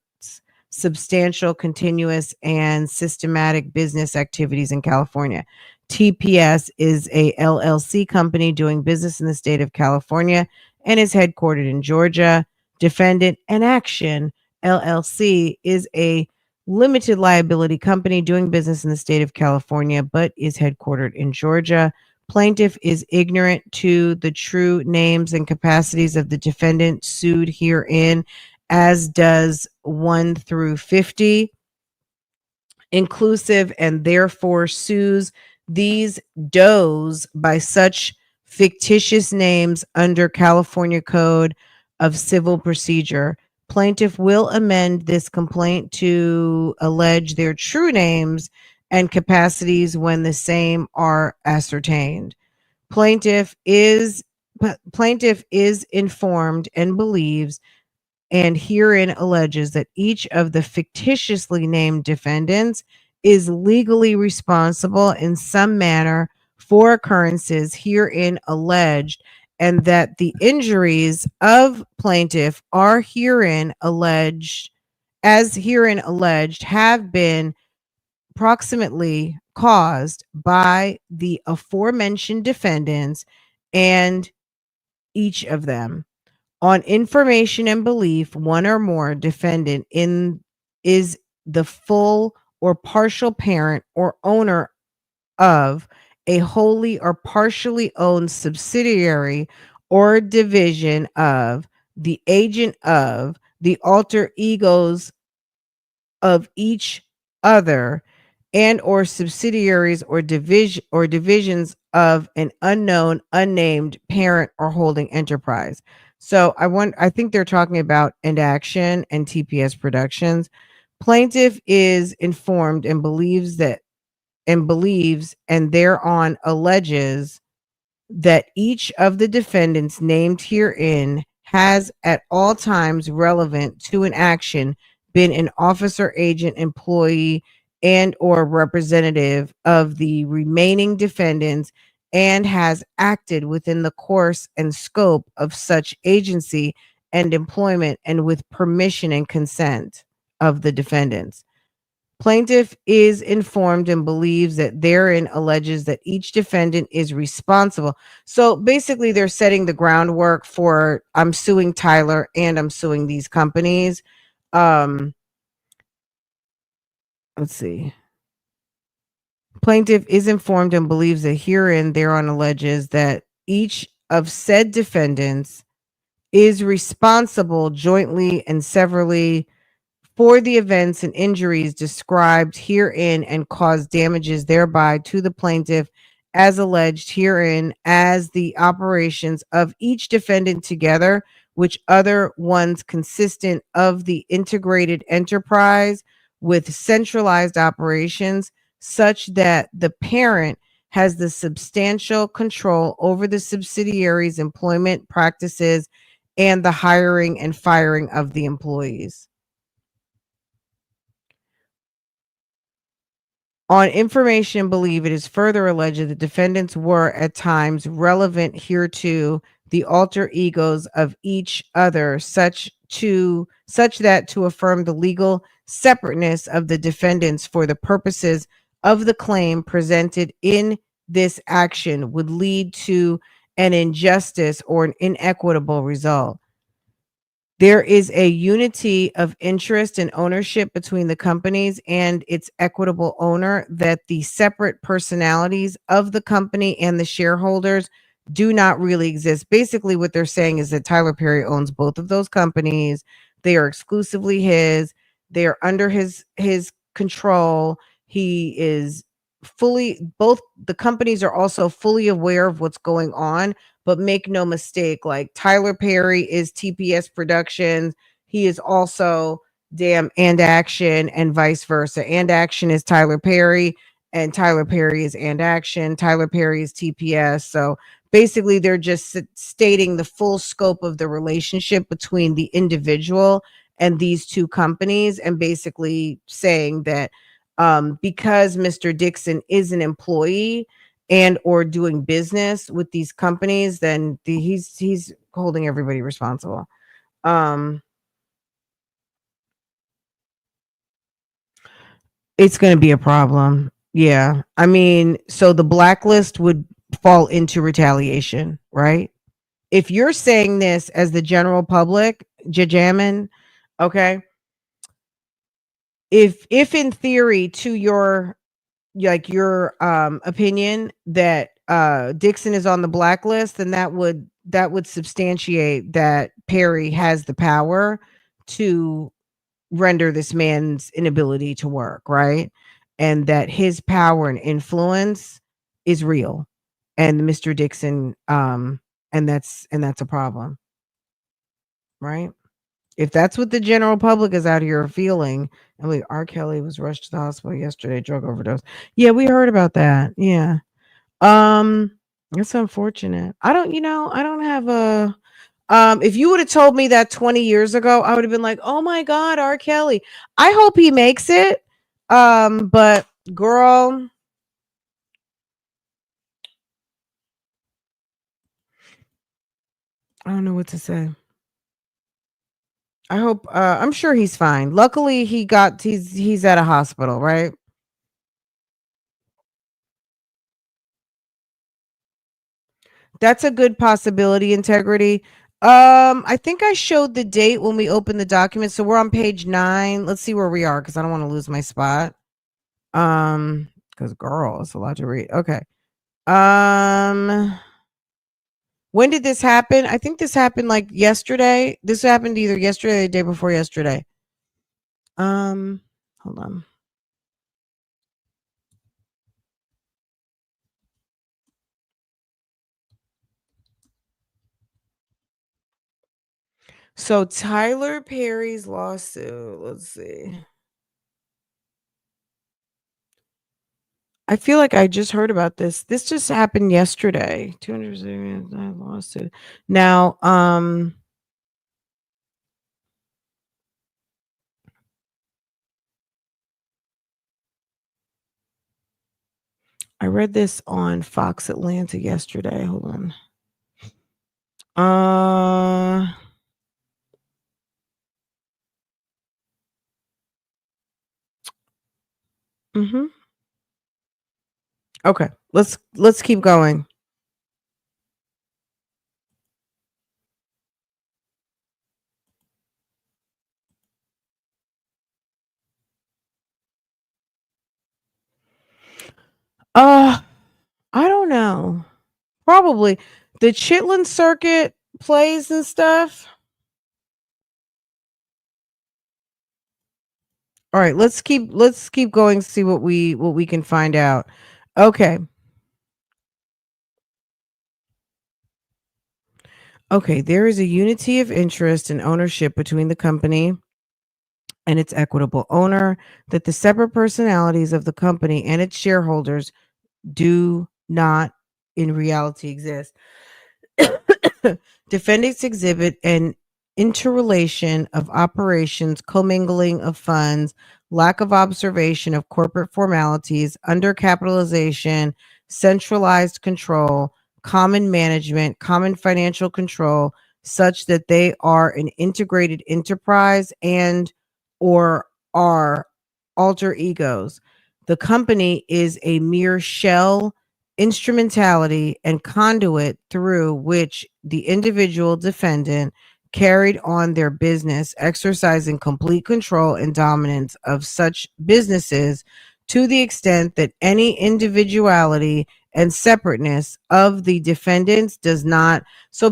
substantial, continuous, and systematic business activities in California. TPS is a LLC company doing business in the state of California and is headquartered in Georgia. Defendant and Action LLC is a limited liability company doing business in the state of California but is headquartered in Georgia. Plaintiff is ignorant to the true names and capacities of the defendant sued herein, as does 1 through 50 inclusive, and therefore sues these does by such fictitious names under California Code of Civil Procedure. Plaintiff will amend this complaint to allege their true names and capacities when the same are ascertained. Plaintiff is Plaintiff is informed and believes and herein alleges that each of the fictitiously named defendants is legally responsible in some manner for occurrences herein alleged, and that the injuries of plaintiff are herein alleged, as herein alleged, have been proximately caused by the aforementioned defendants and each of them on information and belief, one or more defendant in is the full or partial parent or owner of a wholly or partially owned subsidiary or division of the agent of the alter egos of each other and or subsidiaries or divisions of an unknown unnamed parent or holding enterprise. So I think they're talking about End Action and TPS Productions. Plaintiff is informed and believes that and believes and thereon alleges that each of the defendants named herein has at all times relevant to an action been an officer, agent, employee, and or representative of the remaining defendants and has acted within the course and scope of such agency and employment and with permission and consent of the defendants. Plaintiff is informed and believes that therein alleges that each defendant is responsible. So basically, they're setting the groundwork for I'm suing Tyler and I'm suing these companies. Um, let's see. Plaintiff is informed and believes that herein thereon alleges that each of said defendants is responsible jointly and severally for the events and injuries described herein and cause damages thereby to the plaintiff as alleged herein as the operations of each defendant together, which other ones consistent of the integrated enterprise with centralized operations such that the parent has the substantial control over the subsidiaries' employment practices and the hiring and firing of the employees. On information believe it is further alleged the defendants were at times relevant hereto the alter egos of each other such that to affirm the legal separateness of the defendants for the purposes of the claim presented in this action would lead to an injustice or an inequitable result. There is a unity of interest and ownership between the companies and its equitable owner that the separate personalities of the company and the shareholders do not really exist. Basically, what they're saying is that Tyler Perry owns both of those companies. They are exclusively his. They are under his control. He is fully both the companies are also fully aware of what's going on, but make no mistake, like Tyler Perry is TPS Productions. He is also damn And Action and vice versa. And Action is Tyler Perry and Tyler Perry is And Action. Tyler Perry is TPS. So basically, they're just stating the full scope of the relationship between the individual and these two companies and basically saying that because Mr. Dixon is an employee and or doing business with these companies, then he's holding everybody responsible. Um, it's going to be a problem. Yeah. I mean, so the blacklist would fall into retaliation, right? If you're saying this as the general public, jajamin, okay? If in theory to your your opinion that Dixon is on the blacklist, then that would substantiate that Perry has the power to render this man's inability to work, right? And that his power and influence is real. And Mr. Dixon and that's a problem, right? If that's what the general public is out here feeling, and like R. Kelly was rushed to the hospital yesterday, drug overdose. Yeah, we heard about that. Yeah. Um, it's unfortunate. I don't have a if you would have told me that 20 years ago, I would have been like, "Oh my god, R. Kelly. I hope he makes it." But girl, I don't know what to say. I hope I'm sure he's fine. Luckily, he's at a hospital, right? That's a good possibility, integrity. I think I showed the date when we opened the document. So we're on page 9. Let's see where we are because I don't want to lose my spot. Because girl, it's a lot to read. Okay. Um, when did this happen? I think this happened like yesterday. This happened either yesterday or the day before yesterday. Hold on. So Tyler Perry's lawsuit. Let's see. I feel like I just heard about this. This just happened yesterday. 200 lawsuit. Now, I read this on Fox Atlanta yesterday. Hold on. Uh, mhm. Okay. Let's keep going. Uh, I don't know. Probably the Chitlin Circuit plays and stuff. All right, let's keep going, see what we can find out. Okay. Okay, there is a unity of interest and ownership between the company and its equitable owner that the separate personalities of the company and its shareholders do not in reality exist. Defendants exhibit an interrelation of operations, commingling of funds, lack of observation of corporate formalities, undercapitalization, centralized control, common management, common financial control, such that they are an integrated enterprise and or are alter egos. The company is a mere shell, instrumentality, and conduit through which the individual defendant carried on their business, exercising complete control and dominance of such businesses to the extent that any individuality and separateness of the defendants does not. So,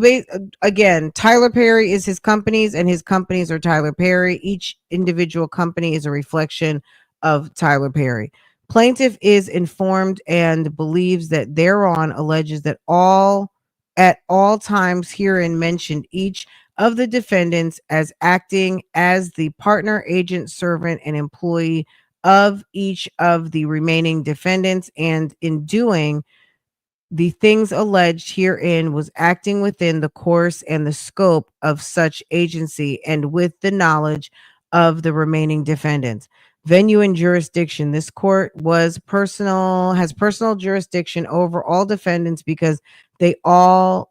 again, Tyler Perry is his companies, and his companies are Tyler Perry. Each individual company is a reflection of Tyler Perry. Plaintiff is informed and believes that thereon alleges that all at all times herein mentioned each of the defendants as acting as the partner, agent, servant, and employee of each of the remaining defendants, and in doing the things alleged herein was acting within the course and the scope of such agency and with the knowledge of the remaining defendants. Venue and jurisdiction. This court has personal jurisdiction over all defendants because they all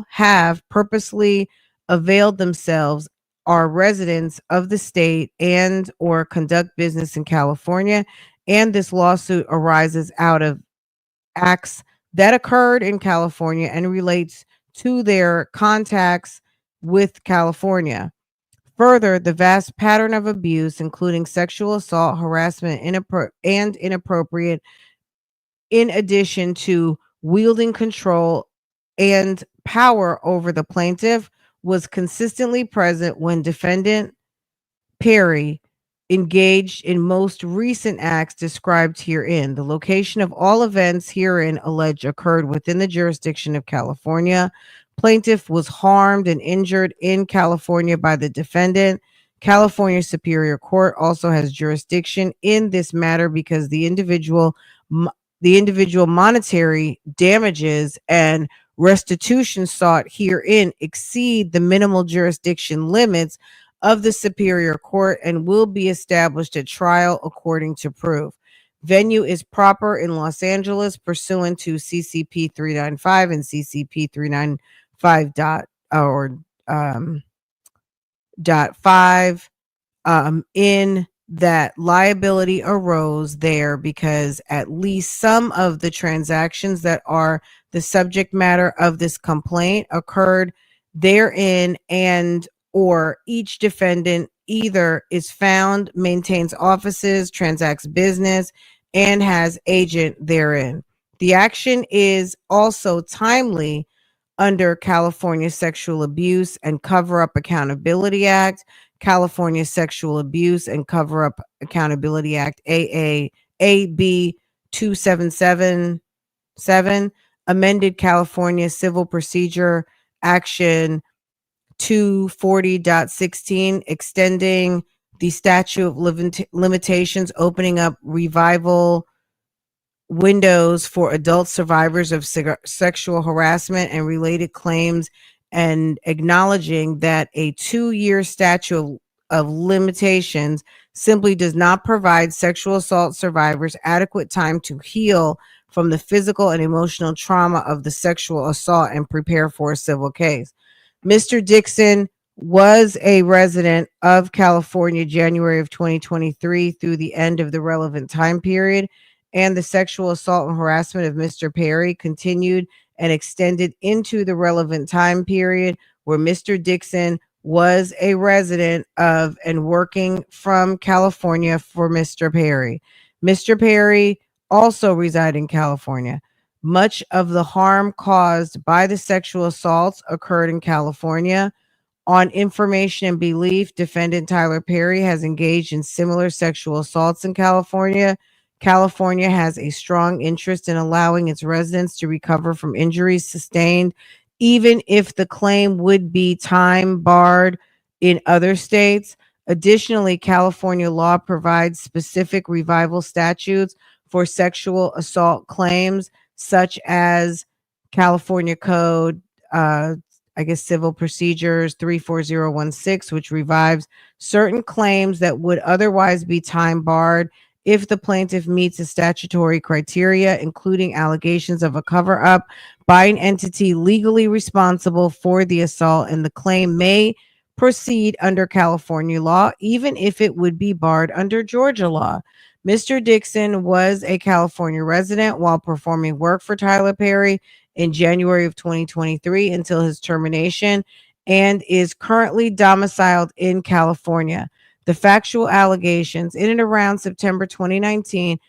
have purposely availed themselves, are residents of the state and or conduct business in California, and this lawsuit arises out of acts that occurred in California and relates to their contacts with California. Further, the vast pattern of abuse, including sexual assault, harassment, and inappropriate, in addition to wielding control and power over the plaintiff, was consistently present when defendant Perry engaged in most recent acts described herein. The location of all events herein alleged occurred within the jurisdiction of California. Plaintiff was harmed and injured in California by the defendant. California Superior Court also has jurisdiction in this matter because the individual monetary damages and restitution sought herein exceed the minimal jurisdiction limits of the Superior Court and will be established at trial according to proof. Venue is proper in Los Angeles pursuant to CCP 395 and CCP 395 dot 5, in that liability arose there because at least some of the transactions that are the subject matter of this complaint occurred therein, and or each defendant either is found, maintains offices, transacts business, and has agent therein. The action is also timely under California Sexual Abuse and Cover Up Accountability Act, California Sexual Abuse and Cover Up Accountability Act, AB 2777, amended California Civil Procedure Action 240.16, extending the statute of limitations, opening up revival windows for adult survivors of sexual harassment and related claims, and acknowledging that a 2-year statute of limitations simply does not provide sexual assault survivors adequate time to heal from the physical and emotional trauma of the sexual assault and prepare for a civil case. Mr. Dixon was a resident of California January of 2023 through the end of the relevant time period, and the sexual assault and harassment of Mr. Perry continued and extended into the relevant time period where Mr. Dixon was a resident of and working from California for Mr. Perry. Mr. Perry also reside in California. Much of the harm caused by the sexual assaults occurred in California. On information and belief, defendant Tyler Perry has engaged in similar sexual assaults in California. California has a strong interest in allowing its residents to recover from injuries sustained, even if the claim would be time barred in other states. Additionally, California law provides specific revival statutes for sexual assault claims, such as California Code, Civil Procedures 34016, which revives certain claims that would otherwise be time barred if the plaintiff meets the statutory criteria, including allegations of a cover up by an entity legally responsible for the assault, and the claim may proceed under California law, even if it would be barred under Georgia law. Mr. Dixon was a California resident while performing work for Tyler Perry in January of 2023 until his termination, and is currently domiciled in California. The factual allegations: in and around September 2019,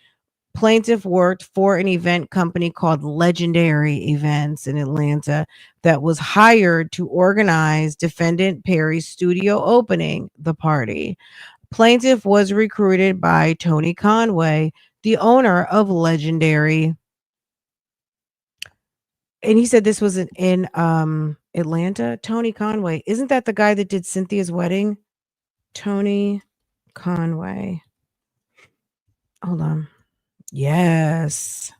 plaintiff worked for an event company called Legendary Events in Atlanta that was hired to organize defendant Perry's studio opening, the party. Plaintiff was recruited by Tony Conway, the owner of Legendary. And he said this was in Atlanta. Tony Conway. Isn't that the guy that did Cynthia's wedding? Tony Conway. Hold on. Yes.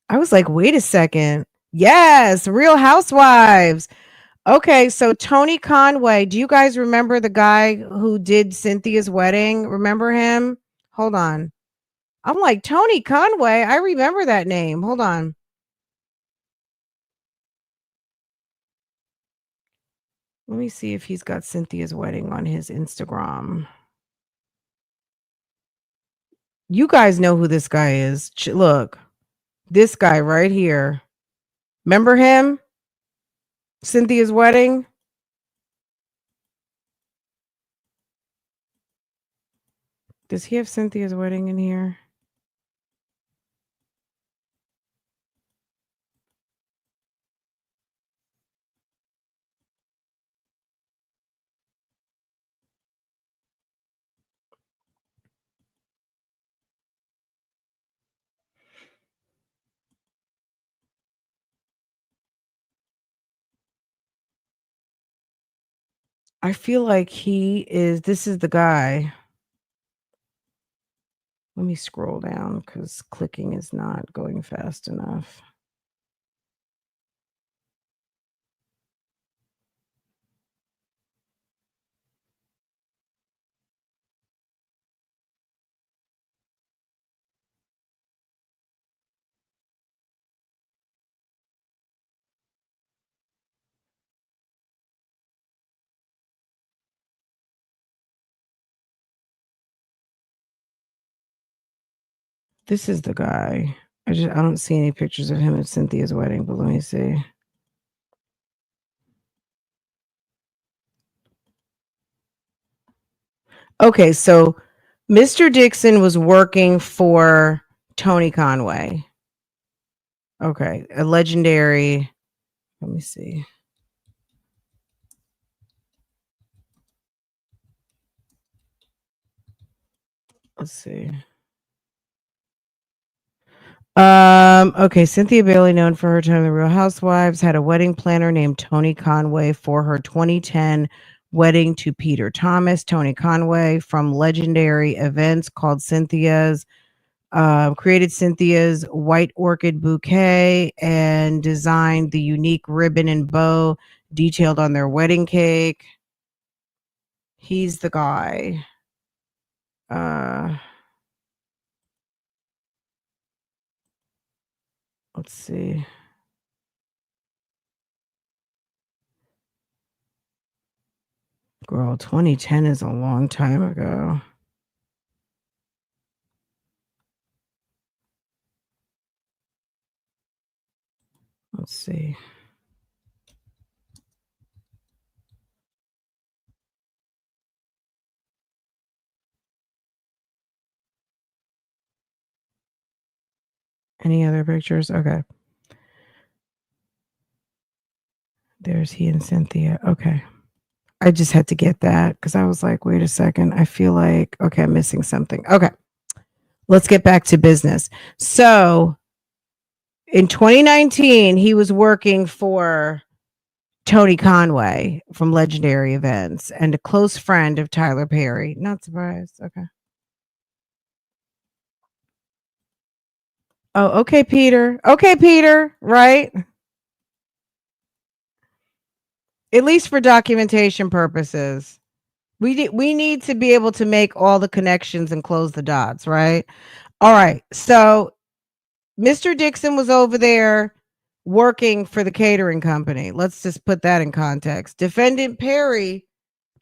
I was like, wait a second. Yes, Real Housewives. Okay, so Tony Conway. Do you guys remember the guy who did Cynthia's wedding? Remember him? Hold on. I'm like, Tony Conway. I remember that name. Hold on. Let me see if he's got Cynthia's wedding on his Instagram. You guys know who this guy is. Look, this guy right here. Remember him? Cynthia's wedding? Does he have Cynthia's wedding in here? I feel like this is the guy. Let me scroll down because clicking is not going fast enough. This is the guy. I don't see any pictures of him at Cynthia's wedding, but let me see. Okay, so Mr. Dixon was working for Tony Conway. Okay, a Legendary. Let me see. Let's see. Okay, Cynthia Bailey, known for her time in the Real Housewives, had a wedding planner named Tony Conway for her 2010 wedding to Peter Thomas. Tony Conway from Legendary Events called Cynthia's created Cynthia's white orchid bouquet and designed the unique ribbon and bow detailed on their wedding cake. He's the guy. Let's see. Girl, 2010 is a long time ago. Let's see. Any other pictures? Okay. There's he and Cynthia. Okay. I just had to get that because I was like, wait a second. I feel like, okay, I'm missing something. Okay. Let's get back to business. So in 2019, he was working for Tony Conway from Legendary Events and a close friend of Tyler Perry. Not surprised. Okay. Oh, okay, Peter. Okay, Peter. Right. At least for documentation purposes. We need to be able to make all the connections and close the dots, right? All right. So Mr. Dixon was over there working for the catering company. Let's just put that in context. Defendant Perry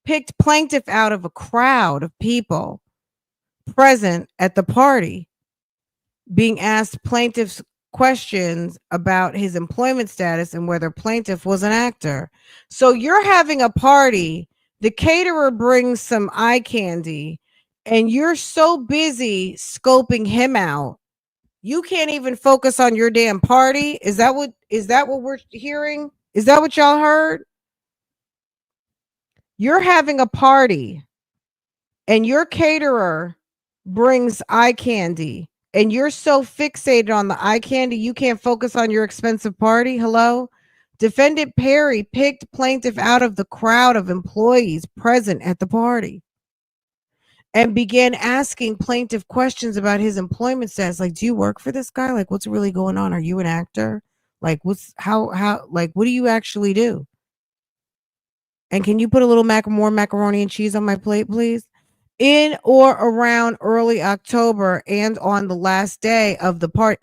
picked plaintiff out of a crowd of people present at the party, being asked plaintiff's questions about his employment status and whether plaintiff was an actor. So you're having a party, the caterer brings some eye candy, and you're so busy scoping him out you can't even focus on your damn party. Is that what we're hearing? Is that what y'all heard? You're having a party and your caterer brings eye candy and you're so fixated on the eye candy you can't focus on your expensive party. Hello? Defendant Perry picked plaintiff out of the crowd of employees present at the party and began asking plaintiff questions about his employment status. Like, do you work for this guy? Like, what's really going on? Are you an actor? Like, like, what do you actually do? And can you put a little more macaroni and cheese on my plate, please? In or around early October and on the last day of the party,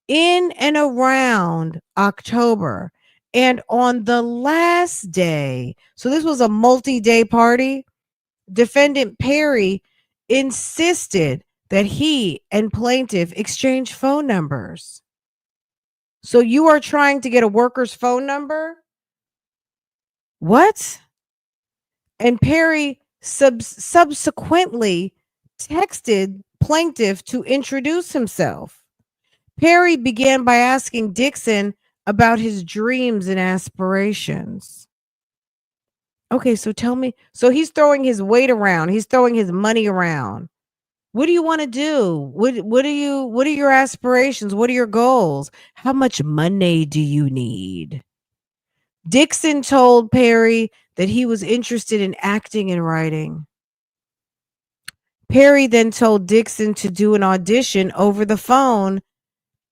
in and around October and on the last day. So this was a multi-day party. Defendant Perry insisted that he and plaintiff exchange phone numbers. So you are trying to get a worker's phone number? What? And Perry subsequently texted plaintiff to introduce himself. Perry began by asking Dixon about his dreams and aspirations. Okay, so tell me. So he's throwing his weight around. He's throwing his money around. What do you want to do? What are your aspirations? What are your goals? How much money do you need? Dixon told Perry that he was interested in acting and writing. Perry then told Dixon to do an audition over the phone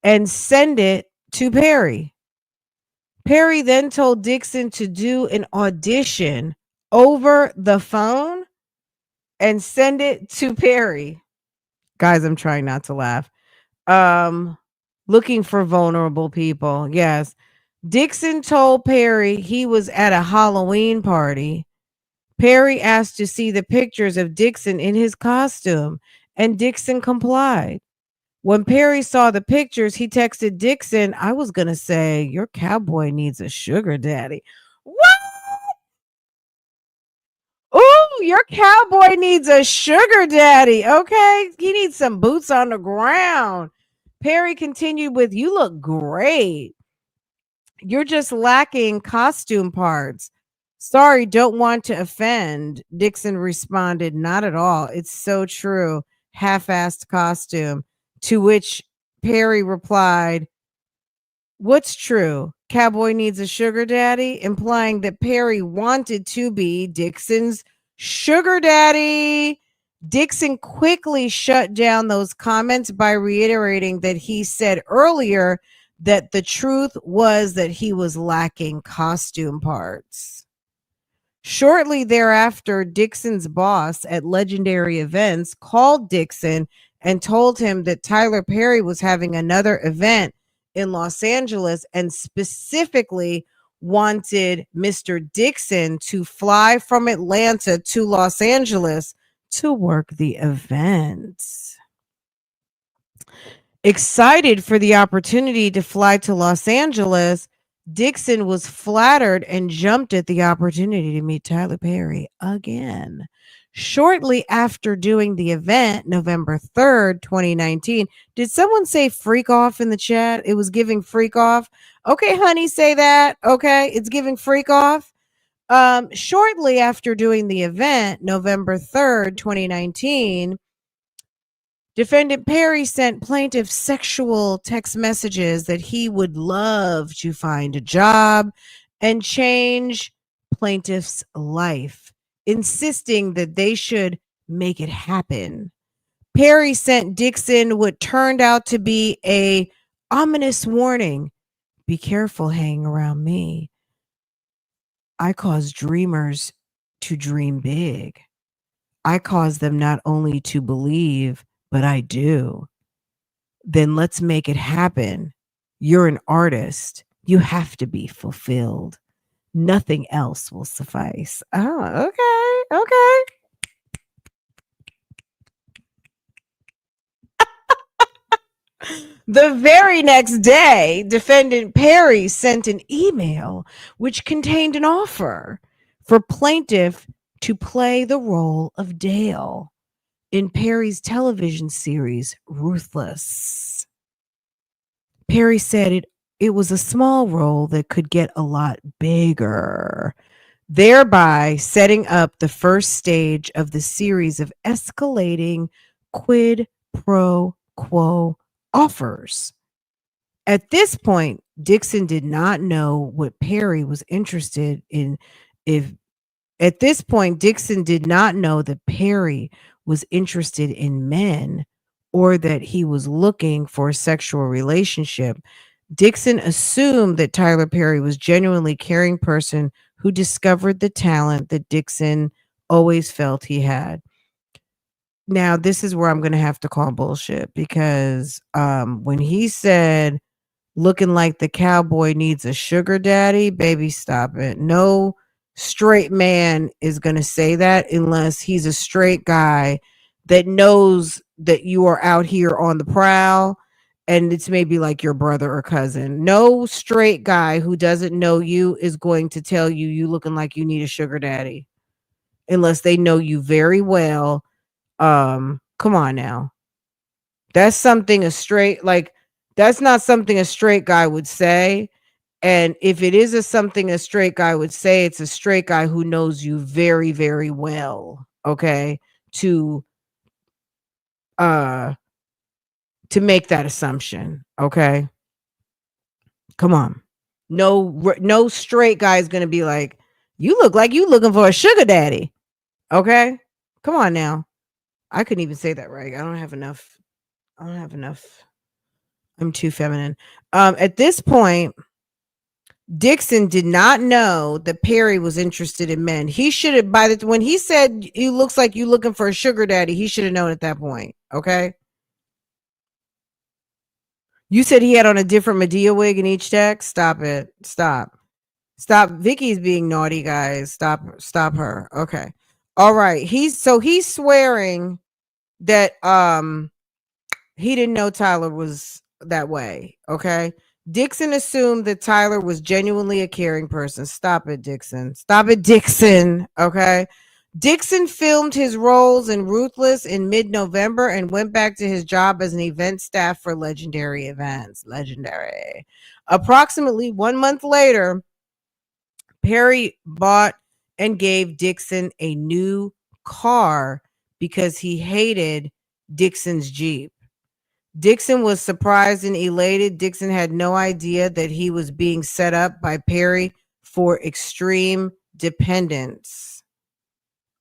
and send it to Perry. Perry then told Dixon to do an audition over the phone and send it to Perry. Guys, I'm trying not to laugh. Looking for vulnerable people. Yes. Dixon told Perry he was at a Halloween party. Perry asked to see the pictures of Dixon in his costume, and Dixon complied. When Perry saw the pictures, he texted Dixon, I was going to say, your cowboy needs a sugar daddy. What? Oh, your cowboy needs a sugar daddy. Okay. He needs some boots on the ground. Perry continued with, you look great. You're just lacking costume parts. Sorry, don't want to offend. Dixon responded, not at all. It's so true. Half-assed costume. To which Perry replied, what's true? Cowboy needs a sugar daddy, implying that Perry wanted to be Dixon's sugar daddy. Dixon quickly shut down those comments by reiterating that he said earlier that the truth was that he was lacking costume parts. Shortly thereafter, Dixon's boss at Legendary Events called Dixon and told him that Tyler Perry was having another event in Los Angeles and specifically wanted Mr. Dixon to fly from Atlanta to Los Angeles to work the event. Excited for the opportunity to fly to Los Angeles, Dixon was flattered and jumped at the opportunity to meet Tyler Perry again. Shortly after doing the event, November 3rd, 2019, did someone say freak off in the chat? It was giving freak off. Okay, honey, say that. Okay, it's giving freak off. Shortly after doing the event, November 3rd, 2019, Defendant Perry sent plaintiff sexual text messages that he would love to find a job and change plaintiff's life, insisting that they should make it happen. Perry sent Dixon what turned out to be a ominous warning. Be careful hanging around me. I cause dreamers to dream big. I cause them not only to believe, but I do. Then let's make it happen. You're an artist. You have to be fulfilled. Nothing else will suffice. Oh, okay. Okay. The very next day, defendant Perry sent an email which contained an offer for plaintiff to play the role of Dale in Perry's television series Ruthless. Perry said it was a small role that could get a lot bigger, thereby setting up the first stage of the series of escalating quid pro quo offers. At this point, Dixon did not know what Perry was interested in. If At this point, Dixon did not know that Perry was interested in men or that he was looking for a sexual relationship. Dixon assumed that Tyler Perry was genuinely caring person who discovered the talent that Dixon always felt he had. Now, this is where I'm going to have to call bullshit because when he said looking like the cowboy needs a sugar daddy, baby, stop it. No straight man is going to say that unless he's a straight guy that knows that you are out here on the prowl and it's maybe like your brother or cousin. No straight guy who doesn't know you is going to tell you you looking like you need a sugar daddy unless they know you very well. Come on now. That's something a straight, like, that's not something a straight guy would say. And if it is something a straight guy would say, it's a straight guy who knows you very, very well. Okay. Uh, to make that assumption. Okay. Come on. No straight guy is going to be like, you look like you looking for a sugar daddy. Okay. Come on now. I couldn't even say that right. I don't have enough. I'm too feminine. At this point, Dixon did not know that Perry was interested in men. He should have, when he said he looks like you looking for a sugar daddy, he should have known at that point. Okay. You said he had on a different Medea wig in each text. Stop it. Stop. Vicky's being naughty, guys. Stop her. Okay. All right. He's swearing that he didn't know Tyler was that way. Okay. Dixon assumed that Tyler was genuinely a caring person. Stop it, Dixon. Stop it, Dixon. Okay. Dixon filmed his roles in Ruthless in mid-November and went back to his job as an event staff for Legendary Events. Legendary. Approximately 1 month later, Perry bought and gave Dixon a new car because he hated Dixon's Jeep. Dixon was surprised and elated. Dixon had no idea that he was being set up by Perry for extreme dependence.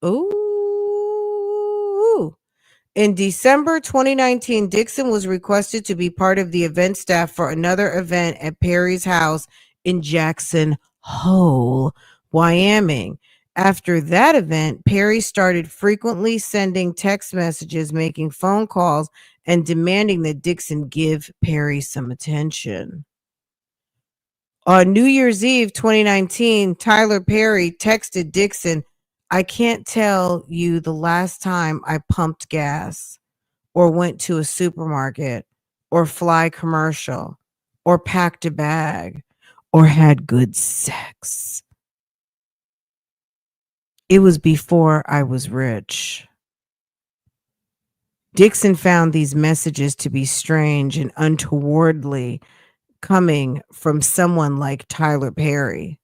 Ooh. In December 2019, Dixon was requested to be part of the event staff for another event at Perry's house in Jackson Hole, Wyoming. After that event, Perry started frequently sending text messages, making phone calls, and demanding that Dixon give Perry some attention. On New Year's Eve 2019, Tyler Perry texted Dixon, "I can't tell you the last time I pumped gas or went to a supermarket or fly commercial or packed a bag or had good sex. It was before I was rich." Dixon found these messages to be strange and untowardly coming from someone like Tyler Perry.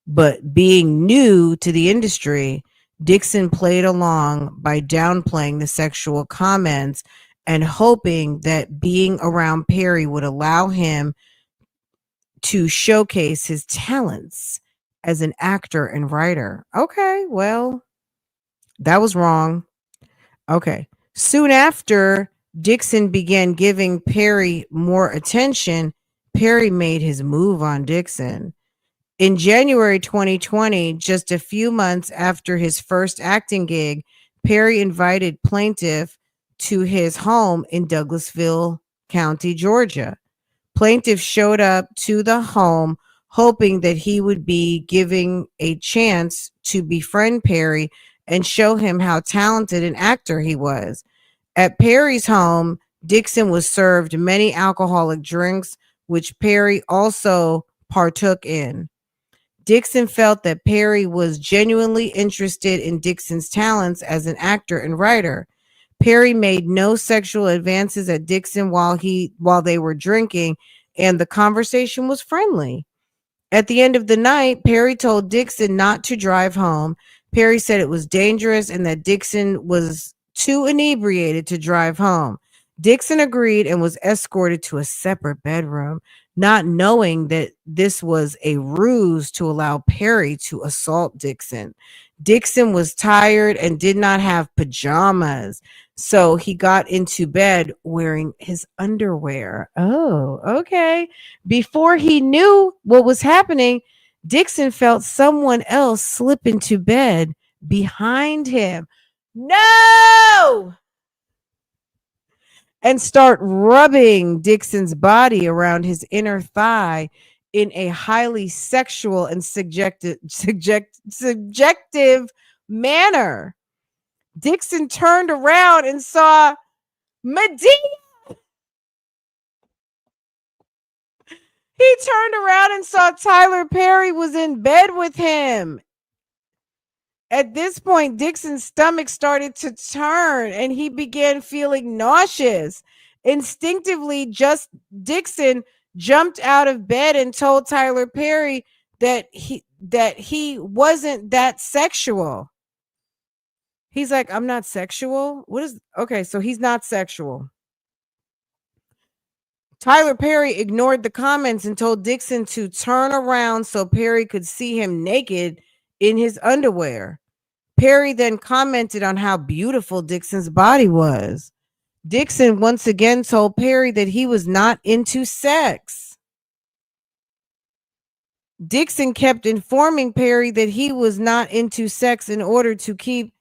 But being new to the industry, Dixon played along by downplaying the sexual comments and hoping that being around Perry would allow him to showcase his talents as an actor and writer. Okay, well, that was wrong. Okay. Soon after Dixon began giving Perry more attention, Perry made his move on Dixon. In January 2020, just a few months after his first acting gig, Perry invited Plaintiff to his home in Douglasville County, Georgia. Plaintiff showed up to the home hoping that he would be giving a chance to befriend Perry and show him how talented an actor he was. At Perry's home, Dixon was served many alcoholic drinks, which Perry also partook in. Dixon felt that Perry was genuinely interested in Dixon's talents as an actor and writer. Perry made no sexual advances at Dixon while they were drinking, and the conversation was friendly. At the end of the night, Perry told Dixon not to drive home. Perry said it was dangerous and that Dixon was too inebriated to drive home. Dixon agreed and was escorted to a separate bedroom, not knowing that this was a ruse to allow Perry to assault Dixon. Dixon was tired and did not have pajamas, so he got into bed wearing his underwear. Oh, okay. Before he knew what was happening, Dixon felt someone else slip into bed behind him. No! And start rubbing Dixon's body around his inner thigh in a highly sexual and subjective manner. Dixon turned around and saw Medea. He turned around and saw Tyler Perry was in bed with him. At this point, Dixon's stomach started to turn and he began feeling nauseous. Instinctively, just Dixon jumped out of bed and told Tyler Perry that he wasn't that sexual. He's like, "I'm not sexual." What is okay? So he's not sexual. Tyler Perry ignored the comments and told Dixon to turn around so Perry could see him naked in his underwear. Perry then commented on how beautiful Dixon's body was. Dixon once again told Perry that he was not into sex. Dixon kept informing Perry that he was not into sex in order to keep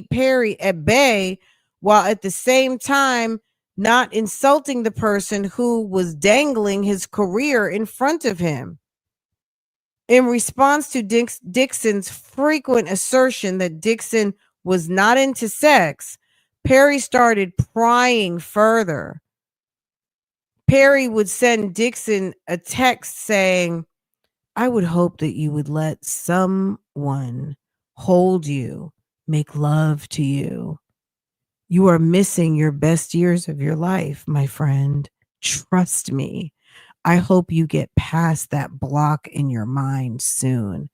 Perry at bay, while at the same time not insulting the person who was dangling his career in front of him. In response to Dixon's frequent assertion that Dixon was not into sex, Perry started prying further. Perry would send Dixon a text saying, "I would hope that you would let someone hold you, make love to you. You are missing your best years of your life, my friend. Trust me. I hope you get past that block in your mind soon."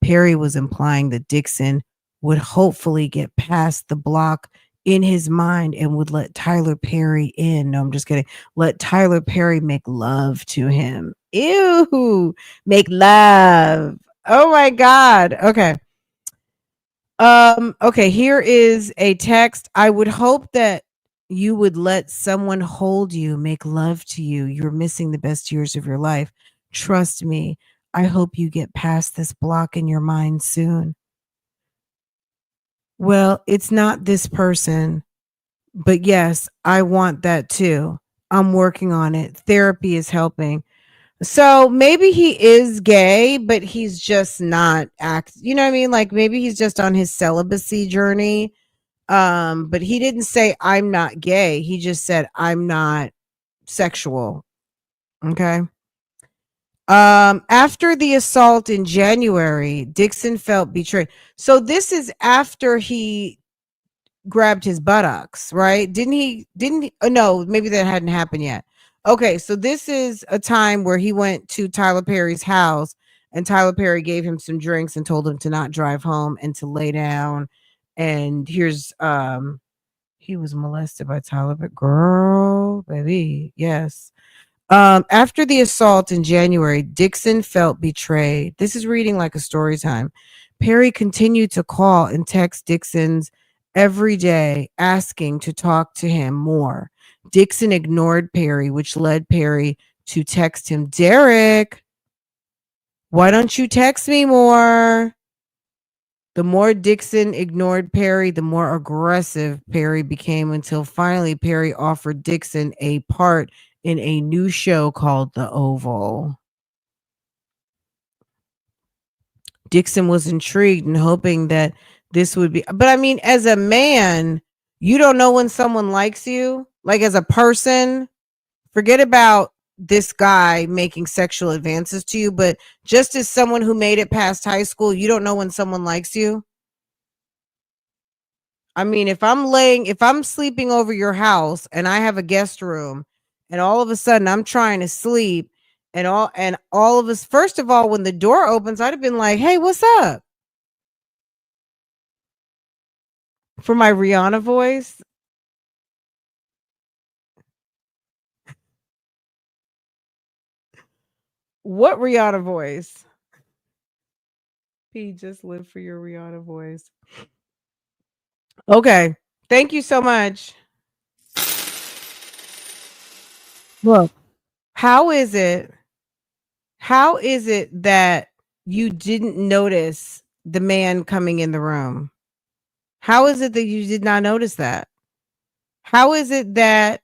Perry was implying that Dixon would hopefully get past the block in his mind and would let Tyler Perry in. No, I'm just kidding. Let Tyler Perry make love to him. Ew, make love. Oh my God. Okay. Okay, here is a text. I would hope that you would let someone hold you, make love to you. You're missing the best years of your life. Trust me. I hope you get past this block in your mind soon. Well, it's not this person, but yes, I want that too. I'm working on it. Therapy is helping. So maybe he is gay, but he's just not you know what I mean? Like maybe he's just on his celibacy journey. But he didn't say I'm not gay. He just said I'm not sexual. Okay. After the assault in January, Dixon felt betrayed. So this is after he grabbed his buttocks, right? Didn't he no, maybe that hadn't happened yet. Okay, so this is a time where he went to Tyler Perry's house and Tyler Perry gave him some drinks and told him to not drive home and to lay down. And here's he was molested by Tyler, but girl, baby, yes. After the assault in January, Dixon felt betrayed. This is reading like a story time. Perry continued to call and text Dixon's every day, asking to talk to him more. Dixon ignored Perry, which led Perry to text him, Derek, why don't you text me more? The more Dixon ignored Perry, the more aggressive Perry became until finally Perry offered Dixon a part in a new show called The Oval. Dixon was intrigued and hoping that this would be, but I mean, as a man, you don't know when someone likes you, like as a person. Forget about this guy making sexual advances to you, but just as someone who made it past high school, you don't know when someone likes you. I mean, if I'm sleeping over your house and I have a guest room and all of a sudden I'm trying to sleep and all of us, first of all, when the door opens, I'd have been like, "Hey, what's up?" For my Rihanna voice. What Rihanna voice? P, just live for your Rihanna voice. Okay. Thank you so much. Look, how is it how is it that you didn't notice the man coming in the room? How is it that you did not notice that? How is it that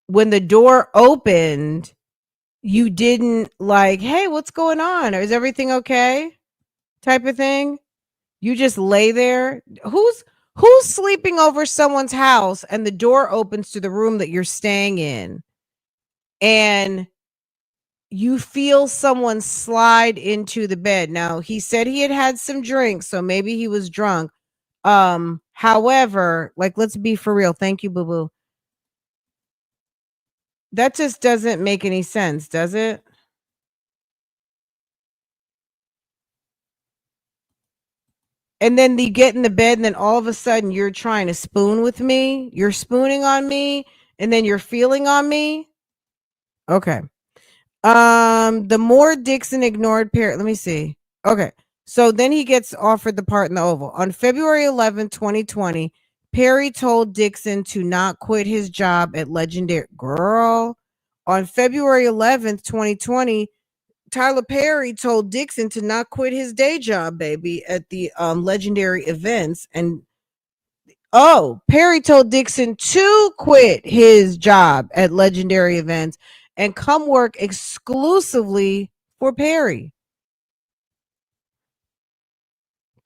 when the door opened, you didn't like, "Hey, what's going on? Or is everything okay?" type of thing? You just lay there. Who's sleeping over someone's house and the door opens to the room that you're staying in and you feel someone slide into the bed. Now, he said he had some drinks, so maybe he was drunk. However, like let's be for real. Thank you, boo boo. That just doesn't make any sense, does it? And then you get in the bed and then all of a sudden you're trying to spoon with me. You're spooning on me and then you're feeling on me. Okay. The more Dixon ignored Perry, let me see. Okay. So then he gets offered the part in the Oval. On February 11th, 2020, Perry told Dixon to not quit his job at Legendary Girl. On February 11th, 2020, Tyler Perry told Dixon to not quit his day job, baby, at the Legendary events. And Perry told Dixon to quit his job at Legendary events and come work exclusively for Perry.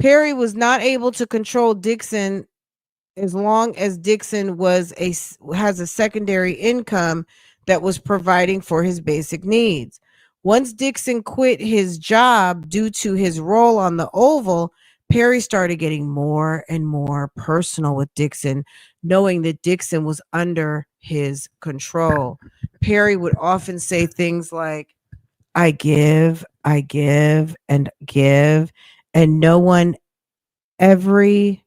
Perry was not able to control Dixon as long as Dixon has a secondary income that was providing for his basic needs. Once Dixon quit his job due to his role on the Oval, Perry started getting more and more personal with Dixon, knowing that Dixon was under his control. Perry would often say things like, I give, and no one every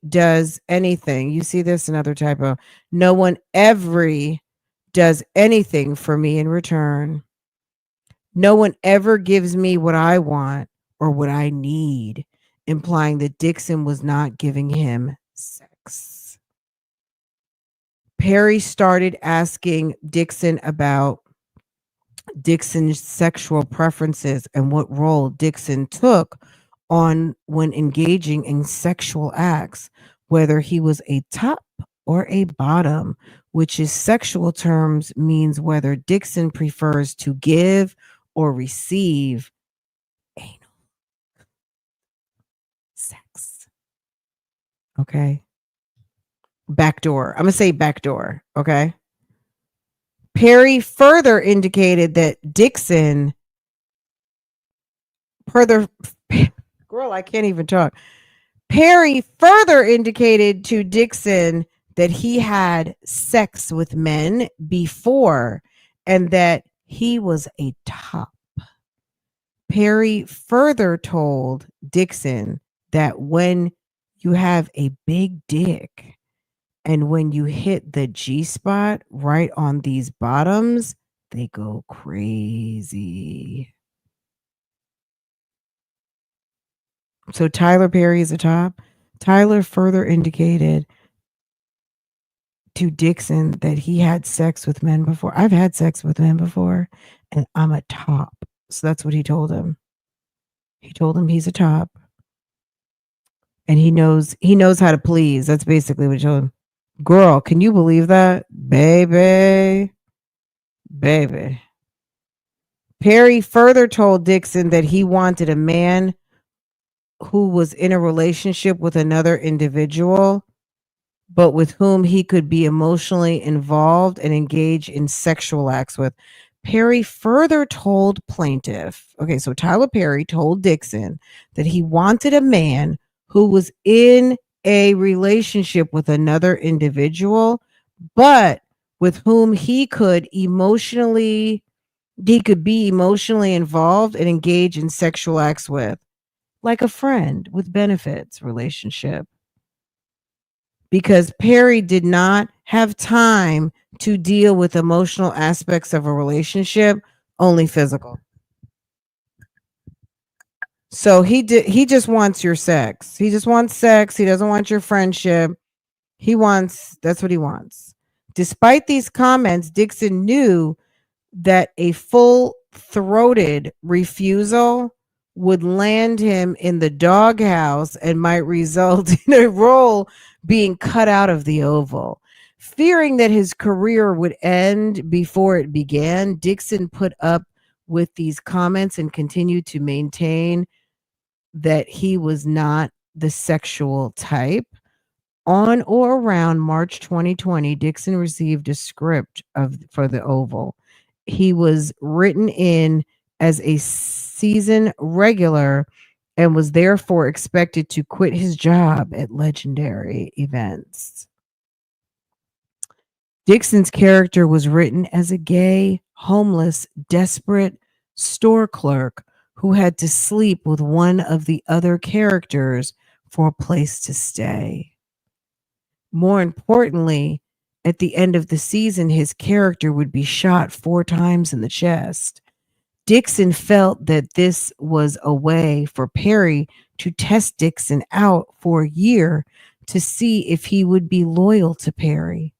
does anything. You see this another typo. No one every does anything for me in return. No one ever gives me what I want or what I need, implying that Dixon was not giving him sex. Perry started asking Dixon about Dixon's sexual preferences and what role Dixon took on when engaging in sexual acts, whether he was a top or a bottom, which is sexual terms means whether Dixon prefers to give or receive anal sex. Okay. Backdoor. I'm going to say backdoor. Okay. Perry further indicated that Dixon, further, girl, I can't even talk. Perry further indicated to Dixon that he had sex with men before and that he was a top. Perry further told Dixon that when you have a big dick and when you hit the G spot right on these bottoms, they go crazy. So Tyler Perry is a top. Tyler further indicated to Dixon that he had sex with men before. I've had sex with men before, and I'm a top. So that's what he told him. He told him he's a top, and he knows how to please. That's basically what he told him. Girl, can you believe that, baby? Baby. Perry further told Dixon that he wanted a man who was in a relationship with another individual but with whom he could be emotionally involved and engage in sexual acts with. Perry further told plaintiff, okay, so Tyler Perry told Dixon that he wanted a man who was in a relationship with another individual, but with whom he could be emotionally involved and engage in sexual acts with, like a friend with benefits relationship, because Perry did not have time to deal with emotional aspects of a relationship, only physical. So he just wants your sex. He just wants sex. He doesn't want your friendship. That's what he wants. Despite these comments, Dixon knew that a full-throated refusal would land him in the doghouse and might result in a role being cut out of the Oval. Fearing that his career would end before it began, Dixon put up with these comments and continued to maintain that he was not the sexual type. On or around March 2020, Dixon received a script for the Oval. He was written in as a season regular and was therefore expected to quit his job at Legendary Events. Dixon's character was written as a gay, homeless, desperate store clerk who had to sleep with one of the other characters for a place to stay. More importantly, at the end of the season, his character would be shot 4 times in the chest. Dixon felt that this was a way for Perry to test Dixon out for a year to see if he would be loyal to Perry.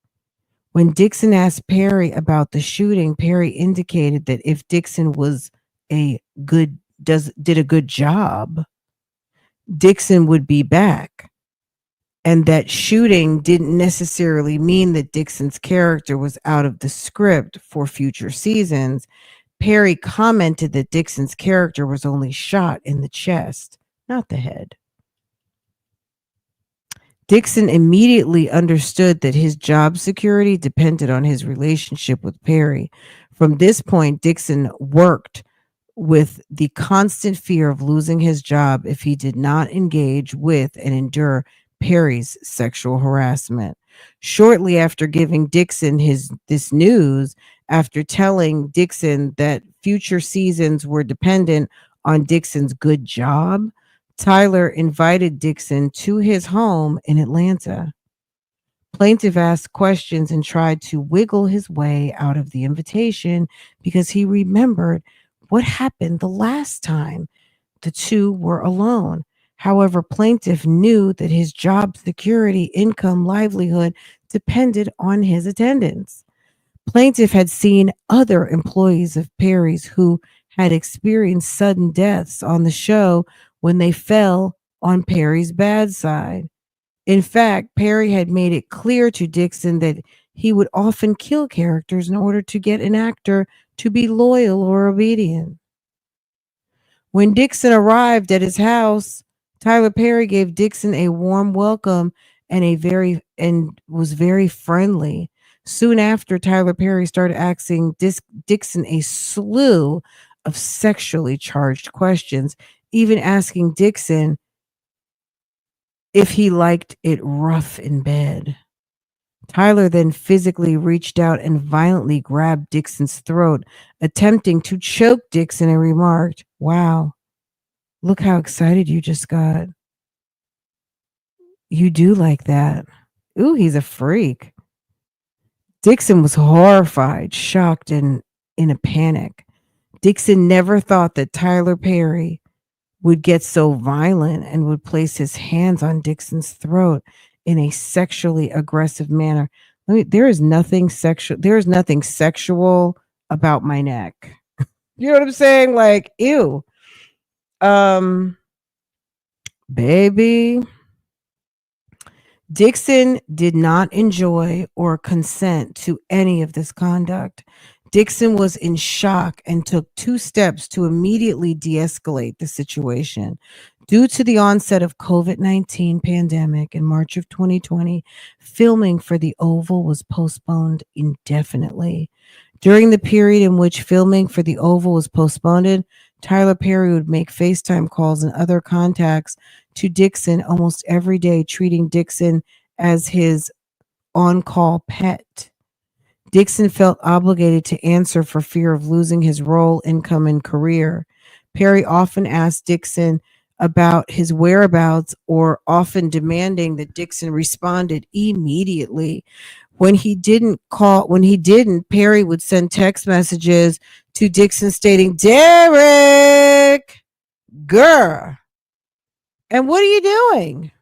When Dixon asked Perry about the shooting, Perry indicated that if Dixon was did a good job, Dixon would be back. And that shooting didn't necessarily mean that Dixon's character was out of the script for future seasons. Perry commented that Dixon's character was only shot in the chest, not the head. Dixon immediately understood that his job security depended on his relationship with Perry. From this point, Dixon worked with the constant fear of losing his job if he did not engage with and endure Perry's sexual harassment. Shortly after giving Dixon this news, after telling Dixon that future seasons were dependent on Dixon's good job, Tyler invited Dixon to his home in Atlanta. Plaintiff asked questions and tried to wiggle his way out of the invitation because he remembered what happened the last time. the two were alone. However, plaintiff knew that his job security, income, livelihood depended on his attendance. Plaintiff had seen other employees of Perry's who had experienced sudden deaths on the show when they fell on Perry's bad side. In fact, Perry had made it clear to Dixon that he would often kill characters in order to get an actor to be loyal or obedient. When Dixon arrived at his house, Tyler Perry gave Dixon a warm welcome and was very friendly. Soon after, Tyler Perry started asking Dixon a slew of sexually charged questions, even asking Dixon if he liked it rough in bed. Tyler then physically reached out and violently grabbed Dixon's throat, attempting to choke Dixon, and remarked, "Wow, look how excited you just got. You do like that. Ooh, he's a freak." Dixon was horrified, shocked, and in a panic. Dixon never thought that Tyler Perry would get so violent and would place his hands on Dixon's throat in a sexually aggressive manner. There is nothing sexual about my neck. You know what I'm saying? Like, ew. Um, baby. Dixon did not enjoy or consent to any of this conduct. Dixon was in shock and took 2 steps to immediately de-escalate the situation. Due to the onset of COVID-19 pandemic in March of 2020, filming for The Oval was postponed indefinitely. During the period in which filming for The Oval was postponed, Tyler Perry would make FaceTime calls and other contacts to Dixon almost every day, treating Dixon as his on call pet. Dixon felt obligated to answer for fear of losing his role, income, and career. Perry often asked Dixon about his whereabouts, or often demanding that Dixon responded immediately. When he didn't, Perry would send text messages to Dixon stating, "Derek, girl, and what are you doing?"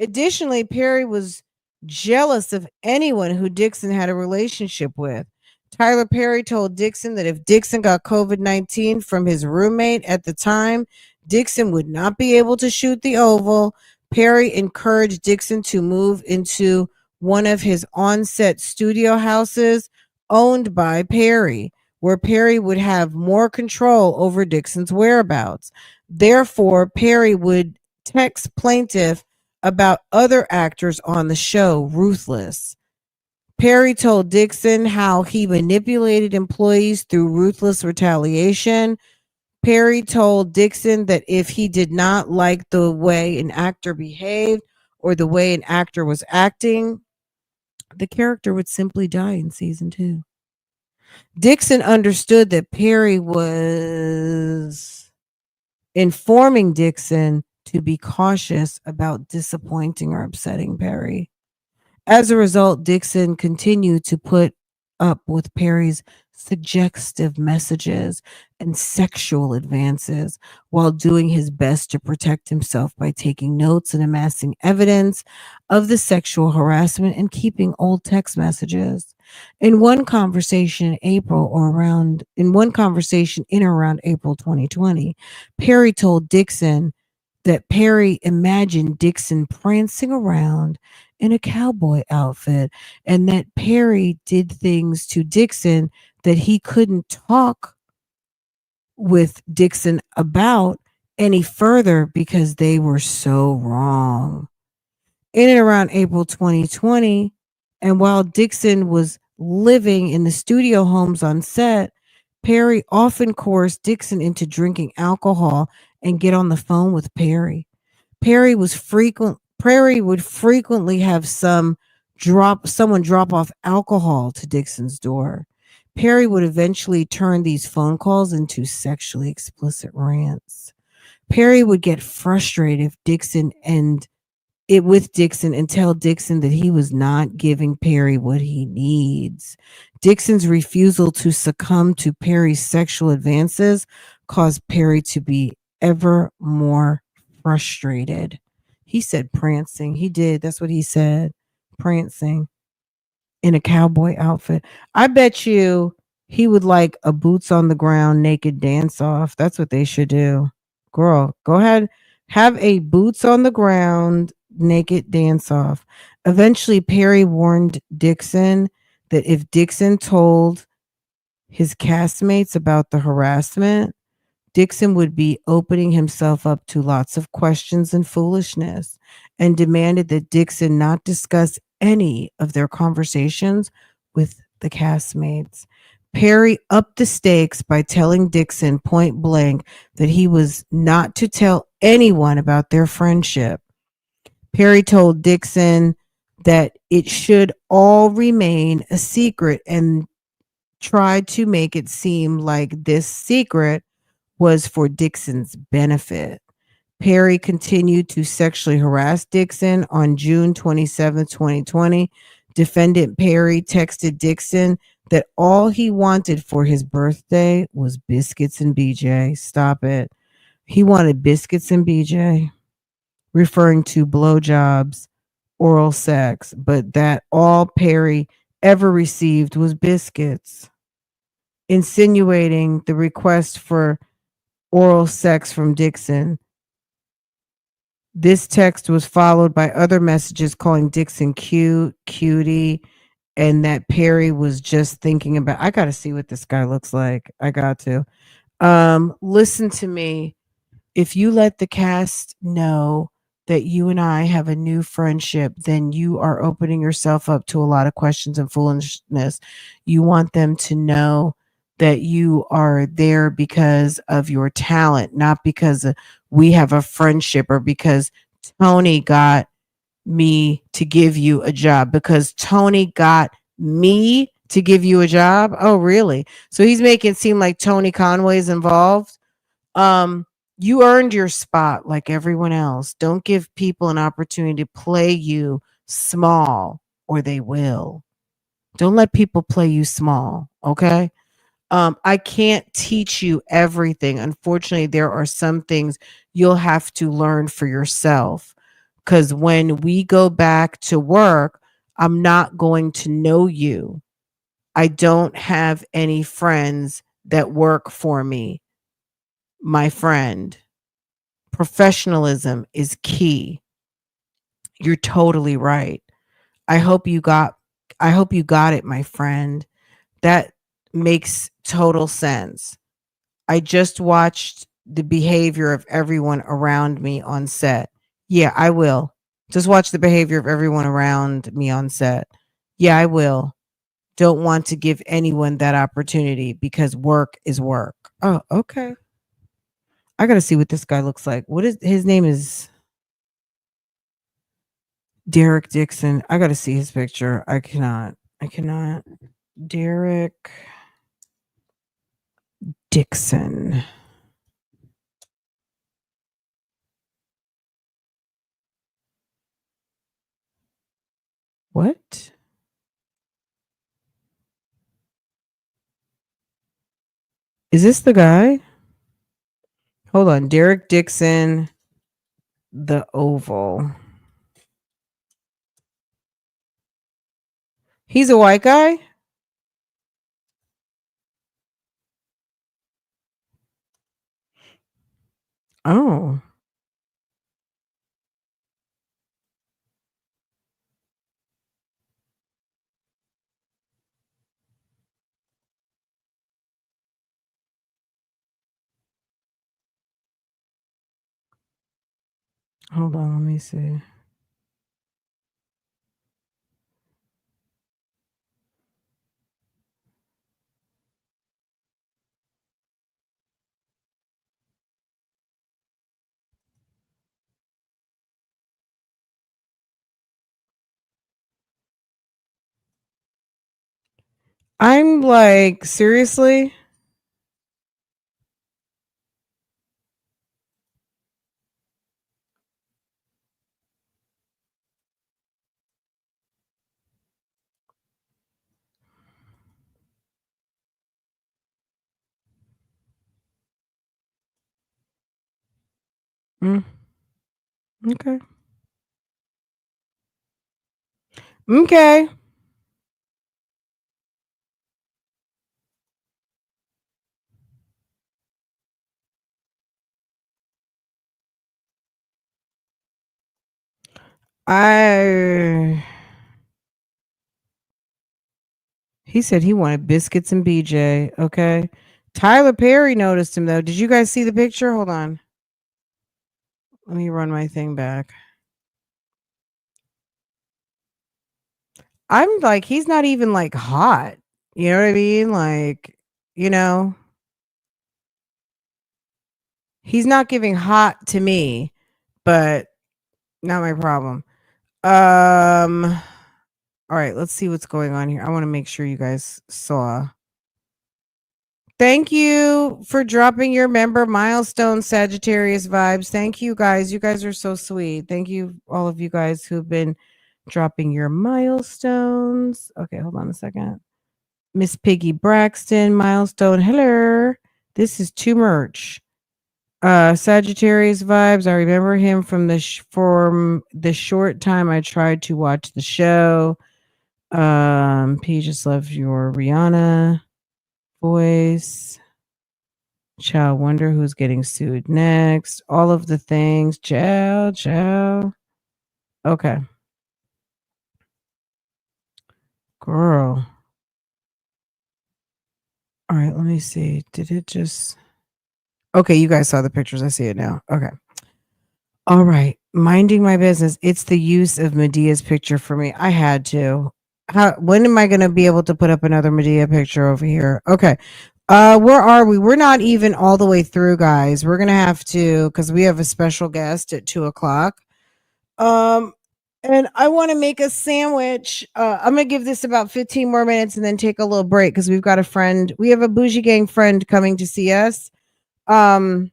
Additionally, Perry was jealous of anyone who Dixon had a relationship with. Tyler Perry told Dixon that if Dixon got COVID-19 from his roommate at the time, Dixon would not be able to shoot The Oval. Perry encouraged Dixon to move into one of his on-set studio houses owned by Perry, where Perry would have more control over Dixon's whereabouts. Therefore, Perry would text plaintiff about other actors on the show, Ruthless. Perry told Dixon how he manipulated employees through ruthless retaliation. Perry told Dixon that if he did not like the way an actor behaved or the way an actor was acting, the character would simply die in season 2. Dixon understood that Perry was informing Dixon to be cautious about disappointing or upsetting Perry. As a result, Dixon continued to put up with Perry's suggestive messages and sexual advances while doing his best to protect himself by taking notes and amassing evidence of the sexual harassment and keeping old text messages. In one conversation in or around April 2020, Perry told Dixon that Perry imagined Dixon prancing around in a cowboy outfit, and that Perry did things to Dixon that he couldn't talk with Dixon about any further because they were so wrong. In and around April 2020, and while Dixon was living in the studio homes on set, Perry often coerced Dixon into drinking alcohol and get on the phone with Perry. Perry would frequently have someone drop off alcohol to Dixon's door. Perry would eventually turn these phone calls into sexually explicit rants. Perry would get frustrated if Dixon and tell Dixon that he was not giving Perry what he needs. Dixon's refusal to succumb to Perry's sexual advances caused Perry to be ever more frustrated. He said prancing. He did. That's what he said. Prancing in a cowboy outfit. I bet you he would like a boots on the ground naked dance off. That's what they should do. Girl, go ahead. Have a boots on the ground naked dance off. Eventually, Perry warned Dixon that if Dixon told his castmates about the harassment, Dixon would be opening himself up to lots of questions and foolishness, and demanded that Dixon not discuss any of their conversations with the castmates. Perry upped the stakes by telling Dixon point blank that he was not to tell anyone about their friendship. Perry told Dixon that it should all remain a secret and tried to make it seem like this secret was for Dixon's benefit. Perry continued to sexually harass Dixon on June 27, 2020. Defendant Perry texted Dixon that all he wanted for his birthday was biscuits and BJ. Stop it. He wanted biscuits and BJ, referring to blowjobs, oral sex, but that all Perry ever received was biscuits, insinuating the request for oral sex from Dixon. This text was followed by other messages calling Dixon cute, cutie, and that Perry was just thinking about. I got to see what this guy looks like. I got to. Listen to me. If you let the cast know that you and I have a new friendship, then you are opening yourself up to a lot of questions and foolishness. You want them to know that you are there because of your talent, not because we have a friendship or because Tony got me to give you a job, because Tony got me to give you a job. Oh, really? So he's making it seem like Tony Conway's involved. um, you earned your spot like everyone else. Don't give people an opportunity to play you small or they will. Don't let people play you small, okay? I can't teach you everything. Unfortunately, there are some things you'll have to learn for yourself. Because when we go back to work, I'm not going to know you. I don't have any friends that work for me, my friend. Professionalism is key. You're totally right. I hope you got I hope you got it, my friend. That makes total sense. I just watched the behavior of everyone around me on set. Yeah, I will. Just watch the behavior of everyone around me on set. Yeah, I will. Don't want to give anyone that opportunity because work is work. Oh, okay. I got to see what this guy looks like. What is his name is Derek Dixon. I got to see his picture. I cannot. I cannot. Derek Dixon. What? Is this the guy? Hold on. Derek Dixon, the Oval. He's a white guy? Oh, hold on. Let me see. I'm like, seriously? Mm, okay. Okay. I He said he wanted biscuits and BJ. Okay. Tyler Perry noticed him though. Did you guys see the picture? Hold on. Let me run my thing back. I'm like, he's not even like hot. You know what I mean? Like, you know, he's not giving hot to me, but not my problem. All right, let's see what's going on here. I want to make sure you guys saw. Thank you for dropping your member milestone Sagittarius vibes. Thank you guys. You guys are so sweet. Thank you, all of you guys who've been dropping your milestones. Okay, hold on a second. Miss Piggy Braxton, milestone. Hello. This is too merch. Sagittarius vibes. I remember him from from the short time I tried to watch the show. P just loves your Rihanna voice. Child wonder who's getting sued next. All of the things. Ciao, ciao. Okay. Girl. All right, let me see. Did it just Okay, you guys saw the pictures. I see it now. Okay. All right. Minding my business. It's the use of Medea's picture for me. I had to. When am I going to be able to put up another Medea picture over here? Okay. Where are we? We're not even all the way through, guys. We're going to have to, because we have a special guest at 2 o'clock. Um, and I want to make a sandwich. I'm going to give this about 15 more minutes and then take a little break because we've got a friend. We have a bougie gang friend coming to see us. Um,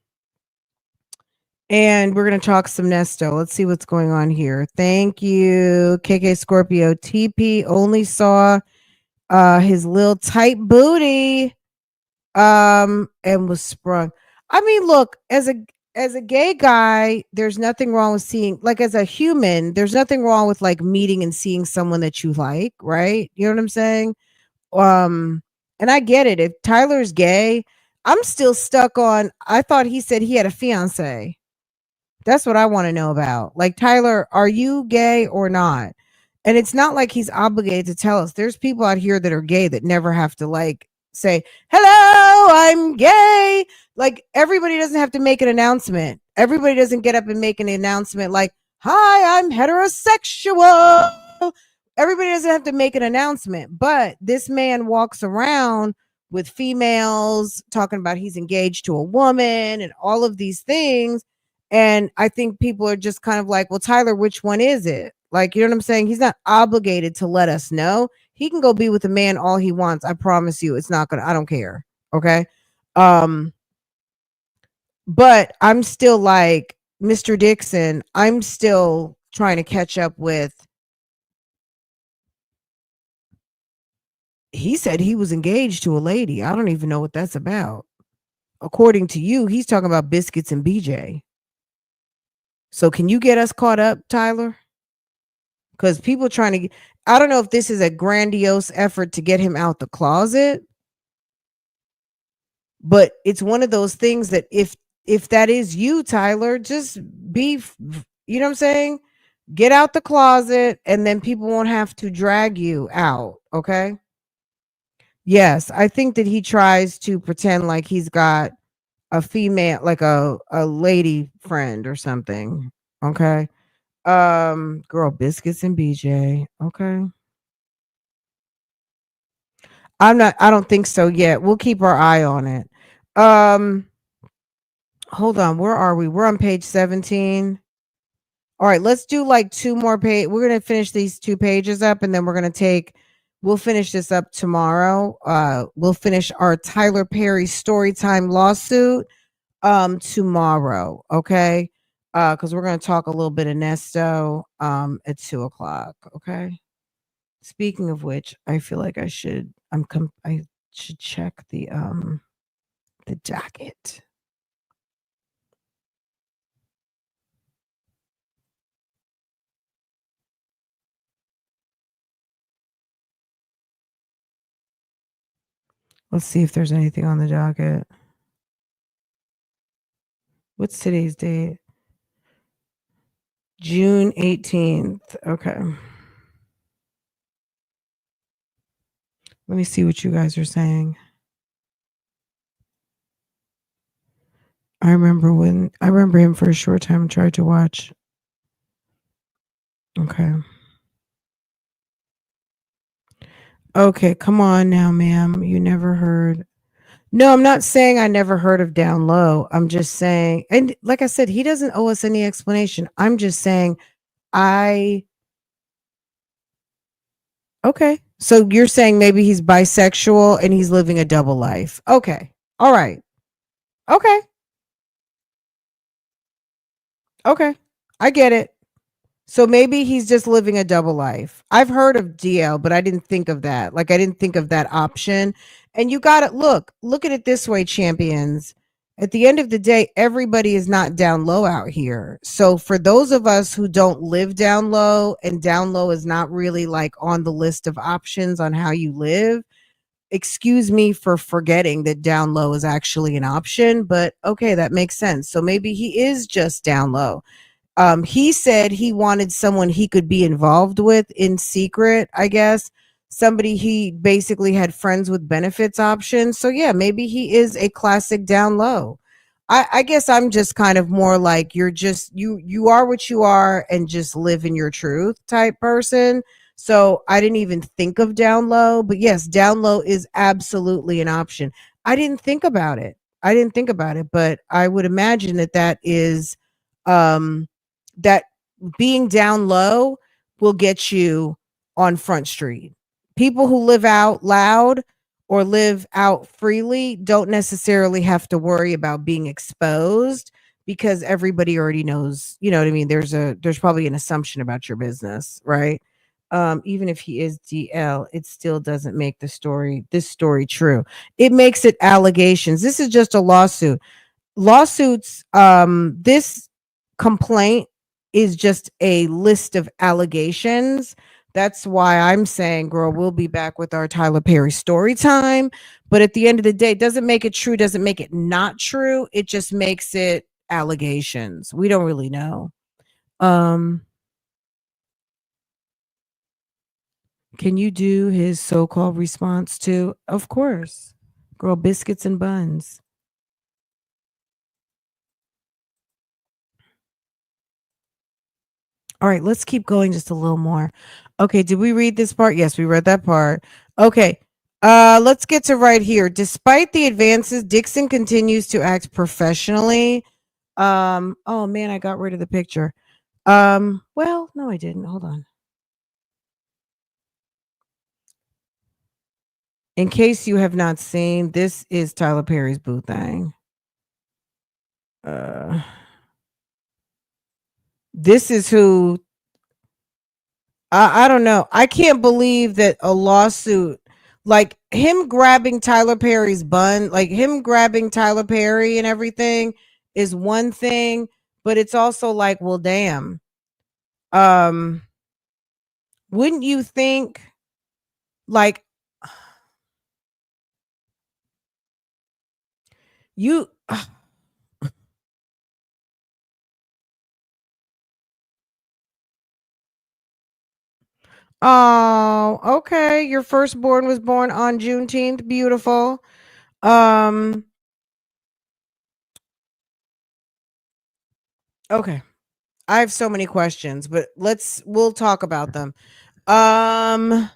and we're going to talk some Nesto. Let's see what's going on here. Thank you, KK Scorpio. TP only saw his little tight booty and was sprung. I mean, look, as a gay guy, there's nothing wrong with seeing, like, as a human, there's nothing wrong with like meeting and seeing someone that you like, right? You know what I'm saying? Um and I get it. If Tyler's gay, I'm still stuck on, I thought he said he had a fiance. That's what I want to know about. Like, Tyler, are you gay or not? And it's not like he's obligated to tell us. There's people out here that are gay that never have to like say, "Hello, I'm gay." Like, everybody doesn't have to make an announcement. Everybody doesn't get up and make an announcement like, "Hi, I'm heterosexual." Everybody doesn't have to make an announcement, but this man walks around with females talking about he's engaged to a woman and all of these things, and I think people are just kind of like, well, Tyler, which one is it? Like, you know what I'm saying? He's not obligated to let us know. He can go be with a man all he wants. I promise you, it's not gonna, I don't care. Okay. Um, but I'm still like, Mr. Dixon, I'm still trying to catch up with. He said he was engaged to a lady. I don't even know what that's about. According to you, he's talking about biscuits and BJ. So can you get us caught up, Tyler? Because people trying to I don't know if this is a grandiose effort to get him out the closet, but it's one of those things that if that is you, Tyler, just you know what I'm saying? Get out the closet and then people won't have to drag you out, okay? Yes, I think that he tries to pretend like he's got a female, like a lady friend or something, okay? Girl, biscuits and BJ, okay? I don't think so yet. We'll keep our eye on it. Um, hold on. Where are we? We're on page 17. All right, let's do like two more page. We're going to finish these two pages up and then we'll finish this up tomorrow. We'll finish our Tyler Perry Storytime lawsuit tomorrow, okay? Cuz we're going to talk a little bit of Nesto at 2 o'clock, okay? Speaking of which, I feel like I should check the docket. Let's see if there's anything on the docket. What's today's date? June 18th. Okay. Let me see what you guys are saying. I remember him for a short time tried to watch. Okay. Okay, come on now, ma'am. You never heard. No, I'm not saying I never heard of Down Low. I'm just saying, and like I said, he doesn't owe us any explanation. I'm just saying, I, okay. So you're saying maybe he's bisexual and he's living a double life. Okay. All right. Okay. Okay. I get it. So maybe he's just living a double life. I've heard of DL, but I didn't think of that. Like I didn't think of that option. And you got to look at it this way, champions. At the end of the day, everybody is not down low out here. So for those of us who don't live down low and down low is not really like on the list of options on how you live, excuse me for forgetting that down low is actually an option, but okay, that makes sense. So maybe he is just down low. He said he wanted someone he could be involved with in secret, I guess. Somebody he basically had friends with benefits options. So yeah, maybe he is a classic down low. I guess I'm just kind of more like you're just you are what you are and just live in your truth type person. So I didn't even think of down low, but yes, down low is absolutely an option. I didn't think about it. I didn't think about it, but I would imagine that that is um that being down low will get you on Front Street. People who live out loud or live out freely don't necessarily have to worry about being exposed because everybody already knows, you know what I mean? There's probably an assumption about your business, right? Even if he is DL, it still doesn't make this story true. It makes it allegations. This is just a lawsuit. Lawsuits, this complaint is just a list of allegations. That's why I'm saying, girl, we'll be back with our Tyler Perry story time. But at the end of the day, it doesn't make it true, doesn't make it not true. It just makes it allegations. We don't really know. Um, can you do his so-called response to? Of course. Girl, biscuits and buns. All right, let's keep going just a little more. Okay, did we read this part? Yes, we read that part. Okay. Let's get to right here. Despite the advances, Dixon continues to act professionally. Oh man, I got rid of the picture. Well, no I didn't. Hold on. In case you have not seen, this is Tyler Perry's boo thing. Uh this is who I don't know. I can't believe that a lawsuit like him grabbing Tyler Perry's bun, like him grabbing Tyler Perry and everything is one thing, but it's also like, well, damn. Um, wouldn't you think like you oh, okay. Your firstborn was born on Juneteenth. Beautiful. Um, okay. I have so many questions, but we'll talk about them. Um,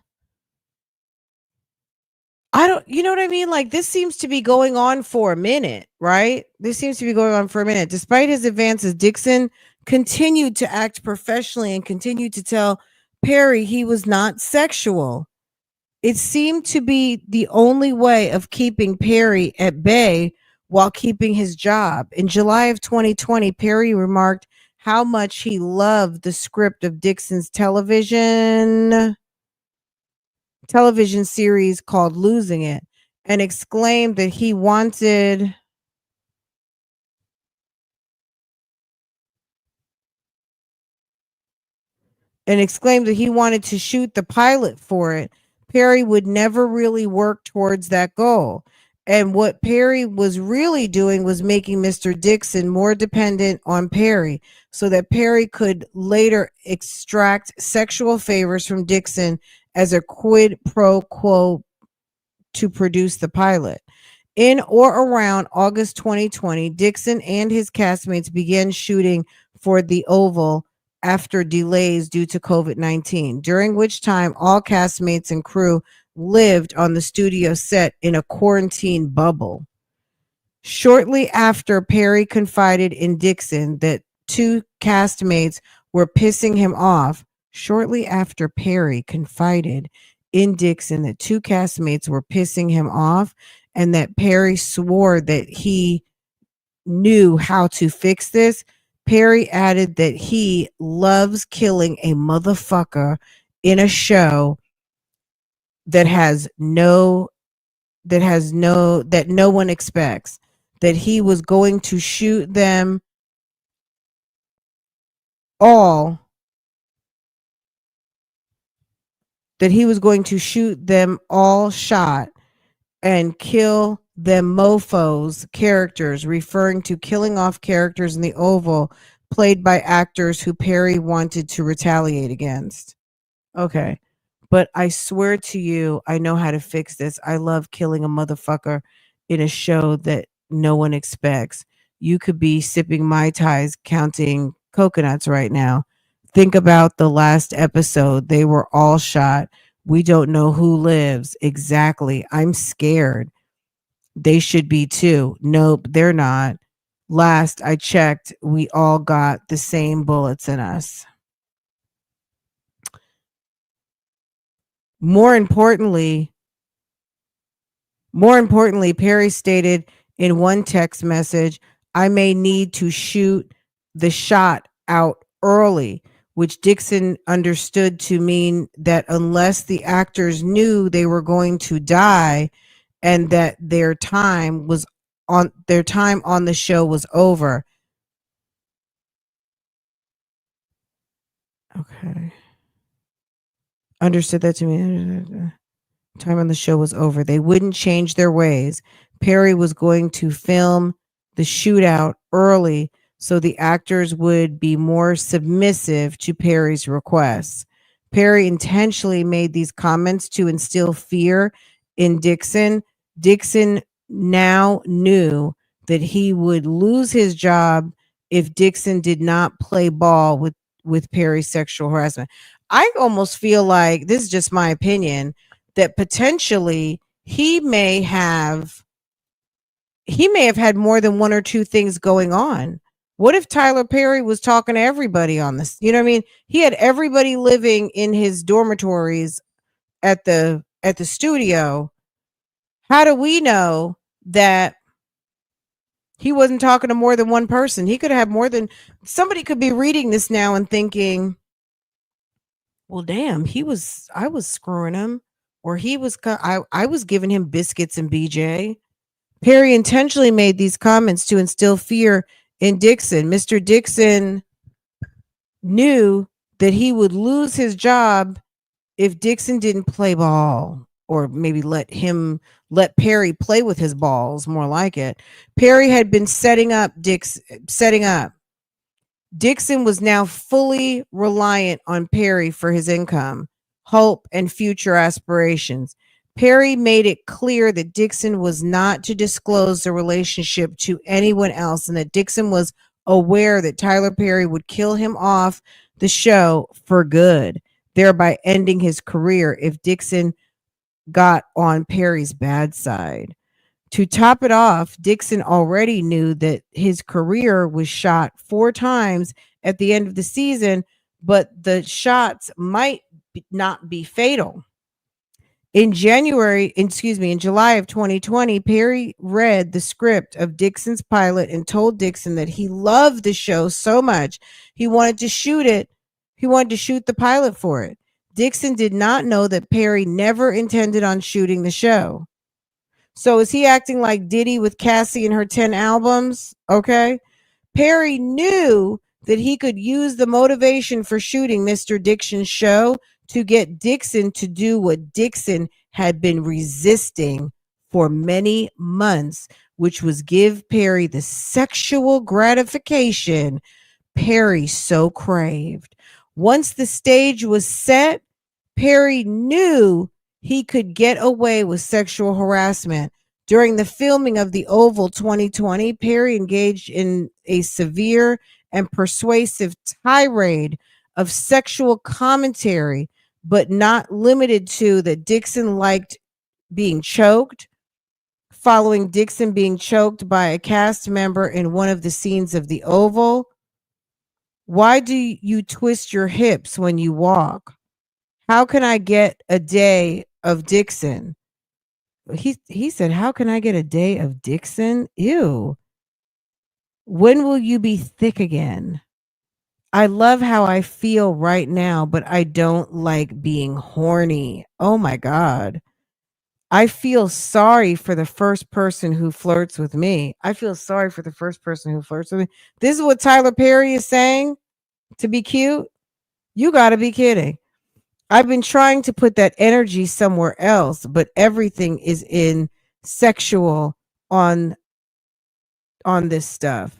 I don't, you know what I mean? Like this seems to be going on for a minute, right? This seems to be going on for a minute. Despite his advances, Dixon continued to act professionally and continued to tell Perry he was not sexual. It seemed to be the only way of keeping Perry at bay while keeping his job. In July of 2020, Perry remarked how much he loved the script of Dixon's television series called Losing It and exclaimed that he wanted to shoot the pilot for it. Perry would never really work towards that goal. And what Perry was really doing was making Mr. Dixon more dependent on Perry so that Perry could later extract sexual favors from Dixon as a quid pro quo to produce the pilot. In or around August 2020, Dixon and his castmates began shooting for the Oval after delays due to COVID-19, during which time all castmates and crew lived on the studio set in a quarantine bubble. Shortly after, Perry confided in Dixon that two castmates were pissing him off. Shortly after, Perry confided in Dixon that two castmates were pissing him off and that Perry swore that he knew how to fix this. Perry added that he loves killing a motherfucker in a show that that no one expects, that he was going to shoot them all shot and kill them mofos characters, referring to killing off characters in the Oval played by actors who Perry wanted to retaliate against. Okay. But I swear to you, I know how to fix this. I love killing a motherfucker in a show that no one expects. You could be sipping Mai Tais counting coconuts right now. Think about the last episode. They were all shot. We don't know who lives. Exactly. I'm scared. They should be too. Nope, they're not. Last I checked, we all got the same bullets in us. More importantly, Perry stated in one text message, I may need to shoot the shot out early, which Dixon understood to mean that unless the actors knew they were going to die and that their time on the show was over. Okay. Understood that to mean time on the show was over. They wouldn't change their ways. Perry was going to film the shootout early so the actors would be more submissive to Perry's requests. Perry intentionally made these comments to instill fear in Dixon. Dixon now knew that he would lose his job if Dixon did not play ball with Perry's sexual harassment. I almost feel like, this is just my opinion, that potentially he may have had more than one or two things going on. What if Tyler Perry was talking to everybody on this? You know what I mean? He had everybody living in his dormitories at the studio. How do we know that he wasn't talking to more than one person? He could have more than, somebody could be reading this now and thinking, well, damn, I was screwing him, or I was giving him biscuits and BJ. Perry intentionally made these comments to instill fear in Dixon. Mr. Dixon knew that he would lose his job if Dixon didn't play ball, or maybe let Perry play with his balls, more like it. Perry had been setting up. Dixon was now fully reliant on Perry for his income, hope, and future aspirations. Perry made it clear that Dixon was not to disclose the relationship to anyone else, and that Dixon was aware that Tyler Perry would kill him off the show for good, thereby ending his career if Dixon got on Perry's bad side. To top it off, Dixon already knew that his career was shot 4 times at the end of the season, but the shots might not be fatal. In July of 2020, Perry read the script of Dixon's pilot and told Dixon that he loved the show so much he wanted to shoot it. He wanted to shoot the pilot for it. Dixon did not know that Perry never intended on shooting the show. So is he acting like Diddy with Cassie and her 10 albums? Okay. Perry knew that he could use the motivation for shooting Mr. Dixon's show to get Dixon to do what Dixon had been resisting for many months, which was give Perry the sexual gratification Perry so craved. Once the stage was set, Perry knew he could get away with sexual harassment. During the filming of The Oval 2020, Perry engaged in a severe and persuasive tirade of sexual commentary, but not limited to that Dixon liked being choked. Following Dixon being choked by a cast member in one of the scenes of The Oval, why do you twist your hips when you walk? How can I get a day of Dixon? He said, how can I get a day of Dixon? Ew. When will you be thick again? I love how I feel right now, but I don't like being horny. Oh my God. I feel sorry for the first person who flirts with me. I feel sorry for the first person who flirts with me. This is what Tyler Perry is saying to be cute. You got to be kidding. I've been trying to put that energy somewhere else, but everything is in sexual on this stuff.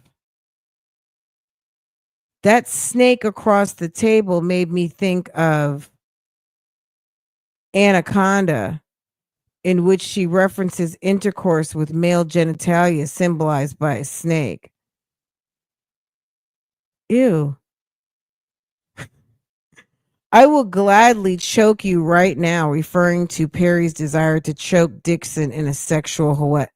That snake across the table made me think of Anaconda, in which she references intercourse with male genitalia symbolized by a snake. Ew. I will gladly choke you right now, referring to Perry's desire to choke Dixon in a sexual way.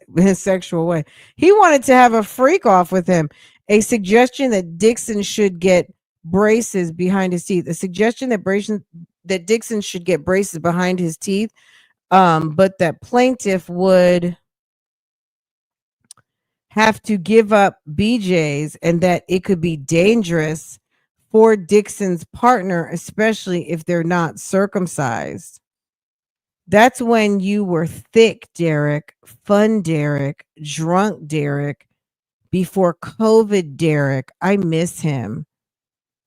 He wanted to have a freak off with him. A suggestion that Dixon should get braces behind his teeth. A suggestion that Dixon should get braces behind his teeth, but that plaintiff would have to give up BJ's and that it could be dangerous for Dixon's partner, especially if they're not circumcised. That's when you were thick, Derek, fun, Derek, drunk, Derek, before COVID, Derek. I miss him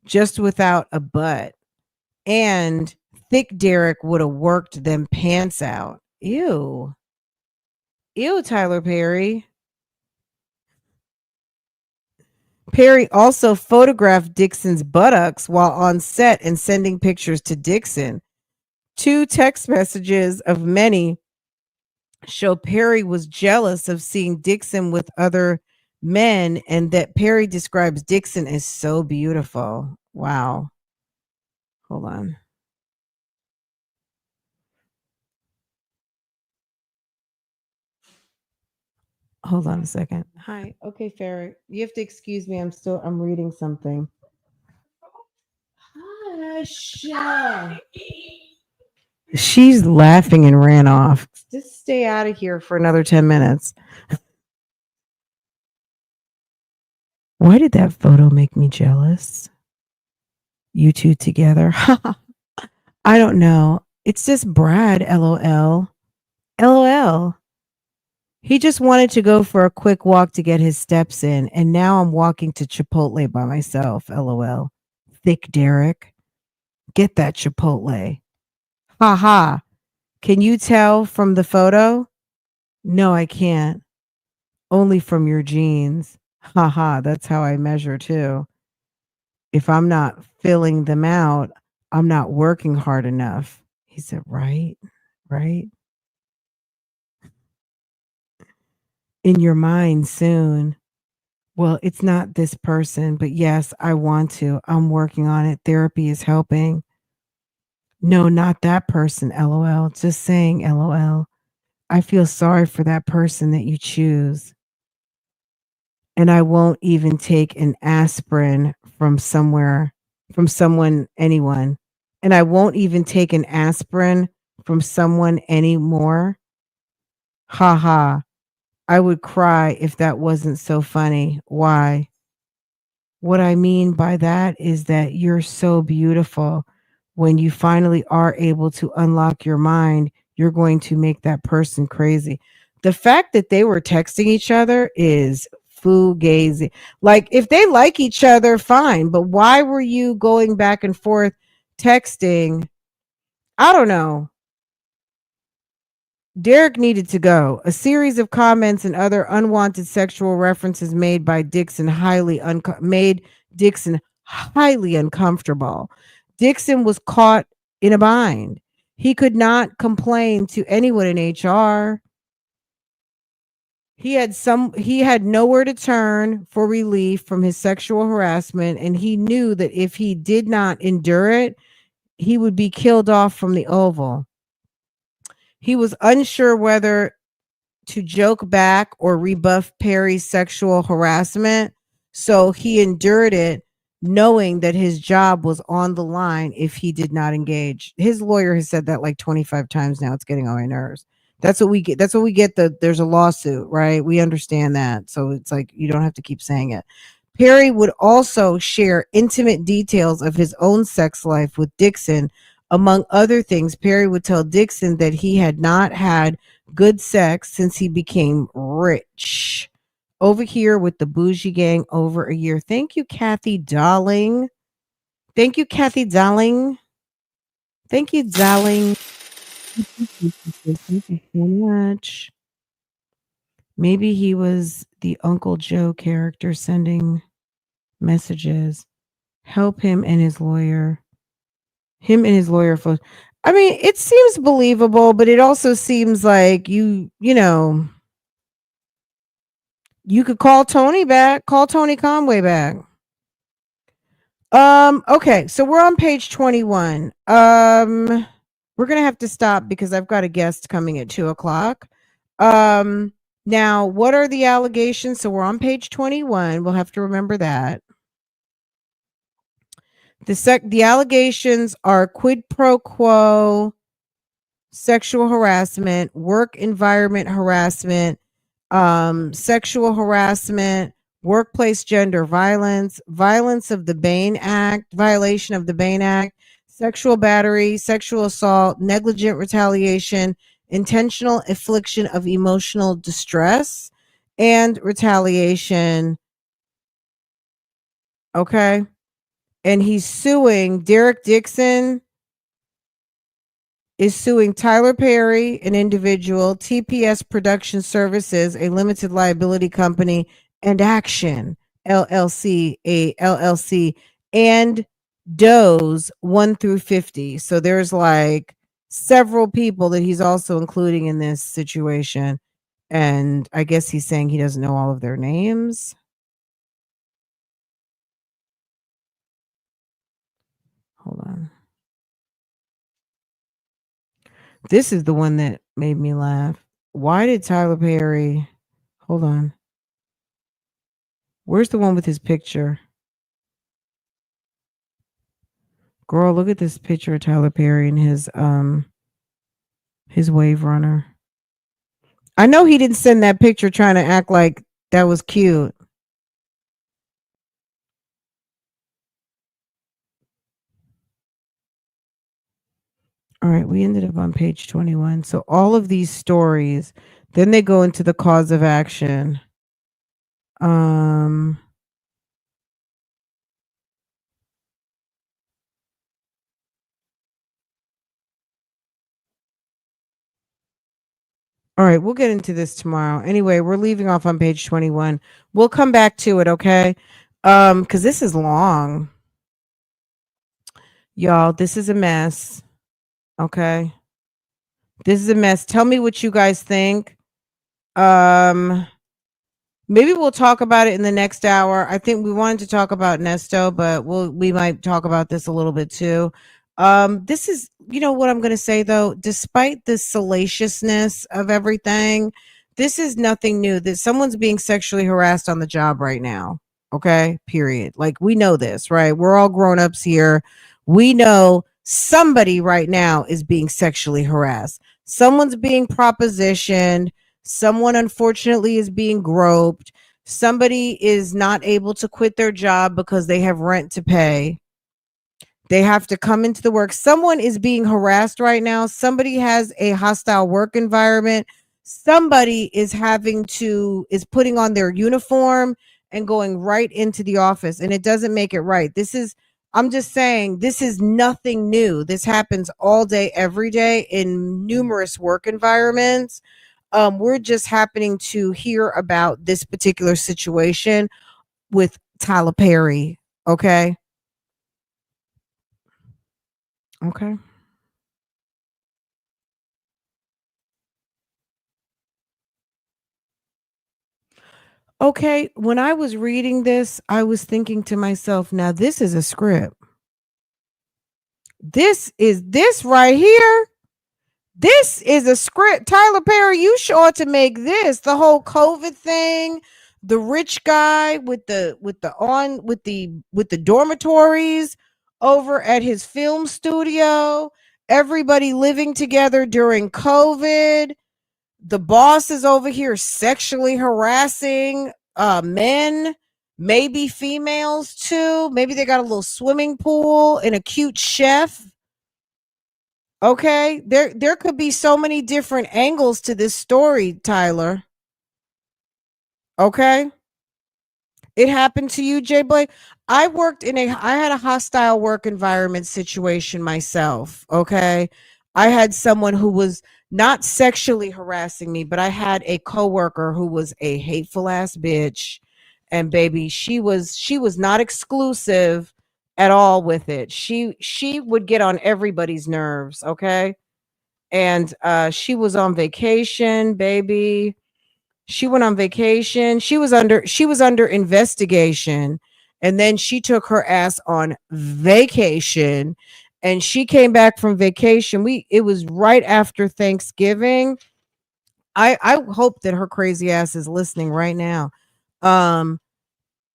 just without a butt. And thick Derek would have worked them pants out. Ew. Ew, Tyler Perry. Perry also photographed Dixon's buttocks while on set and sending pictures to Dixon. 2 text messages of many show Perry was jealous of seeing Dixon with other men and that Perry describes Dixon as so beautiful. Wow. Hold on. Hold on a second. Hi. Okay, Farrah. You have to excuse me. I'm reading something. Hush. She's laughing and ran off. Just stay out of here for another 10 minutes. Why did that photo make me jealous? You two together? I don't know. It's just Brad, LOL. LOL. He just wanted to go for a quick walk to get his steps in, and now I'm walking to Chipotle by myself. LOL. Thick Derek. Get that Chipotle. Ha ha. Can you tell from the photo? No, I can't. Only from your jeans. Ha ha. That's how I measure too. If I'm not filling them out, I'm not working hard enough. He said, right, right. In your mind soon. Well, it's not this person, but yes, I want to. I'm working on it. Therapy is helping. No, not that person, LOL. Just saying, LOL. I feel sorry for that person that you choose. And I won't even take an aspirin from anyone. And I won't even take an aspirin from someone anymore. Ha ha. I would cry if that wasn't so funny. Why? What I mean by that is that you're so beautiful. When you finally are able to unlock your mind, you're going to make that person crazy. The fact that they were texting each other is fugazi. Like, if they like each other, fine. But why were you going back and forth texting I don't know. Derek needed to go. A series of comments and other unwanted sexual references made by Dixon made Dixon highly uncomfortable. Dixon was caught in a bind. He could not complain to anyone in HR. He had nowhere to turn for relief from his sexual harassment, and he knew that if he did not endure it, he would be killed off from the Oval. He was unsure whether to joke back or rebuff Perry's sexual harassment. So he endured it, knowing that his job was on the line if he did not engage. His lawyer has said that like 25 times now. It's getting on my nerves. That's what we get. That's what we get. There's a lawsuit, right? We understand that. So it's like you don't have to keep saying it. Perry would also share intimate details of his own sex life with Dixon. Among other things, Perry would tell Dixon that he had not had good sex since he became rich. Over here with the bougie gang over a year. Thank you, Kathy Darling. Thank you, Kathy Darling. Thank you, darling. Thank you so much. Maybe he was the Uncle Joe character sending messages. Help him and his lawyer. Him and his lawyer. I mean, it seems believable, but it also seems like you know, you could call Tony back, call Tony Conway back. Okay, so we're on page 21. We're gonna have to stop because I've got a guest coming at 2:00. Now what are the allegations? So we're on page 21. We'll have to remember that. The allegations are quid pro quo, sexual harassment, work environment harassment, sexual harassment, workplace gender violence, violation of the Bain Act, sexual battery, sexual assault, negligent retaliation, intentional infliction of emotional distress, and retaliation. Okay. And he's suing Derek Dixon is suing Tyler Perry, an individual, TPS Production Services, a limited liability company, and Action LLC, a LLC, and Doe's 1 through 50. So there's like several people that he's also including in this situation. And I guess he's saying he doesn't know all of their names. Hold on. This is the one that made me laugh. Why did Tyler Perry? Hold on. Where's the one with his picture? Girl, look at this picture of Tyler Perry and his Wave Runner. I know he didn't send that picture trying to act like that was cute. All right, we ended up on page 21. So all of these stories, then they go into the cause of action. All right, we'll get into this tomorrow. Anyway, we're leaving off on page 21. We'll come back to it, okay? Cuz this is long. Y'all, this is a mess. Okay? This is a mess. Tell me what you guys think. Maybe we'll talk about it in the next hour. I think we wanted to talk about Nesto, but we might talk about this a little bit too. This is, you know what I'm going to say though, despite the salaciousness of everything, this is nothing new. That someone's being sexually harassed on the job right now. Okay, period. Like we know this, right? We're all grown-ups here. We know somebody right now is being sexually harassed. Someone's being propositioned. Someone unfortunately is being groped. Somebody is not able to quit their job because they have rent to pay. They have to come into the work. Someone is being harassed right now. Somebody has a hostile work environment. Somebody is putting on their uniform and going right into the office, and it doesn't make it right. This is I'm just saying this is nothing new. This happens all day, every day in numerous work environments. We're just happening to hear about this particular situation with Tyler Perry. Okay. Okay. Okay. When I was reading this, I was thinking to myself, now this is a script. This right here. This is a script. Tyler Perry, you sure to make this. The whole COVID thing, the rich guy with the dormitories over at his film studio, everybody living together during COVID. The boss is over here sexually harassing men, maybe females too. Maybe they got a little swimming pool and a cute chef. Okay, there could be so many different angles to this story, Tyler. Okay? It happened to you, Jay Blake. I had a hostile work environment situation myself, okay? I had someone who was not sexually harassing me, but I had a coworker who was a hateful ass bitch, and baby, she was not exclusive at all with it. She would get on everybody's nerves, okay? And she was on vacation, baby. She went on vacation. She was under investigation, and then she took her ass on vacation, and she came back from vacation. We It was right after Thanksgiving. I hope that her crazy ass is listening right now. Um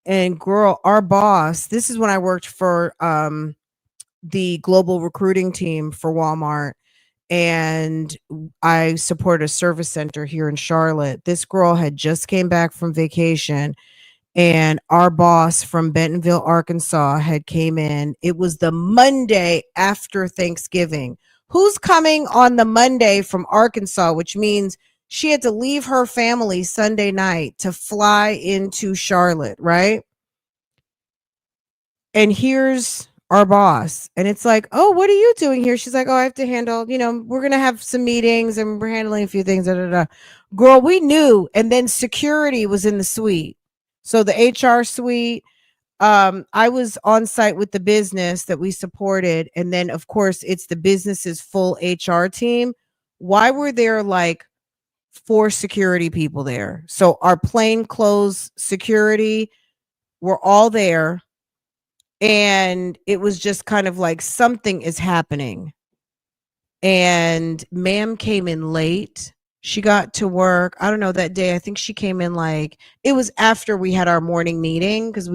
and girl, our boss, this is when I worked for the global recruiting team for Walmart, and I support a service center here in Charlotte. This girl had just came back from vacation, and our boss from Bentonville, Arkansas had came in. It was the Monday after Thanksgiving. Who's coming on the Monday from Arkansas, which means she had to leave her family Sunday night to fly into Charlotte, right? And here's our boss, and it's like, oh, what are you doing here? She's like, oh, I have to handle, we're gonna have some meetings and we're handling a few things, da, da, da. Girl, we knew. And then security was in the suite, so the HR suite. I was on site with the business that we supported, and then of course it's the business's full HR team. Why were there like four security people there? So our plain clothes security were all there, and it was just kind of like something is happening. And ma'am came in late. She got to work, I don't know, that day. I think she came in like, it was after we had our morning meeting, because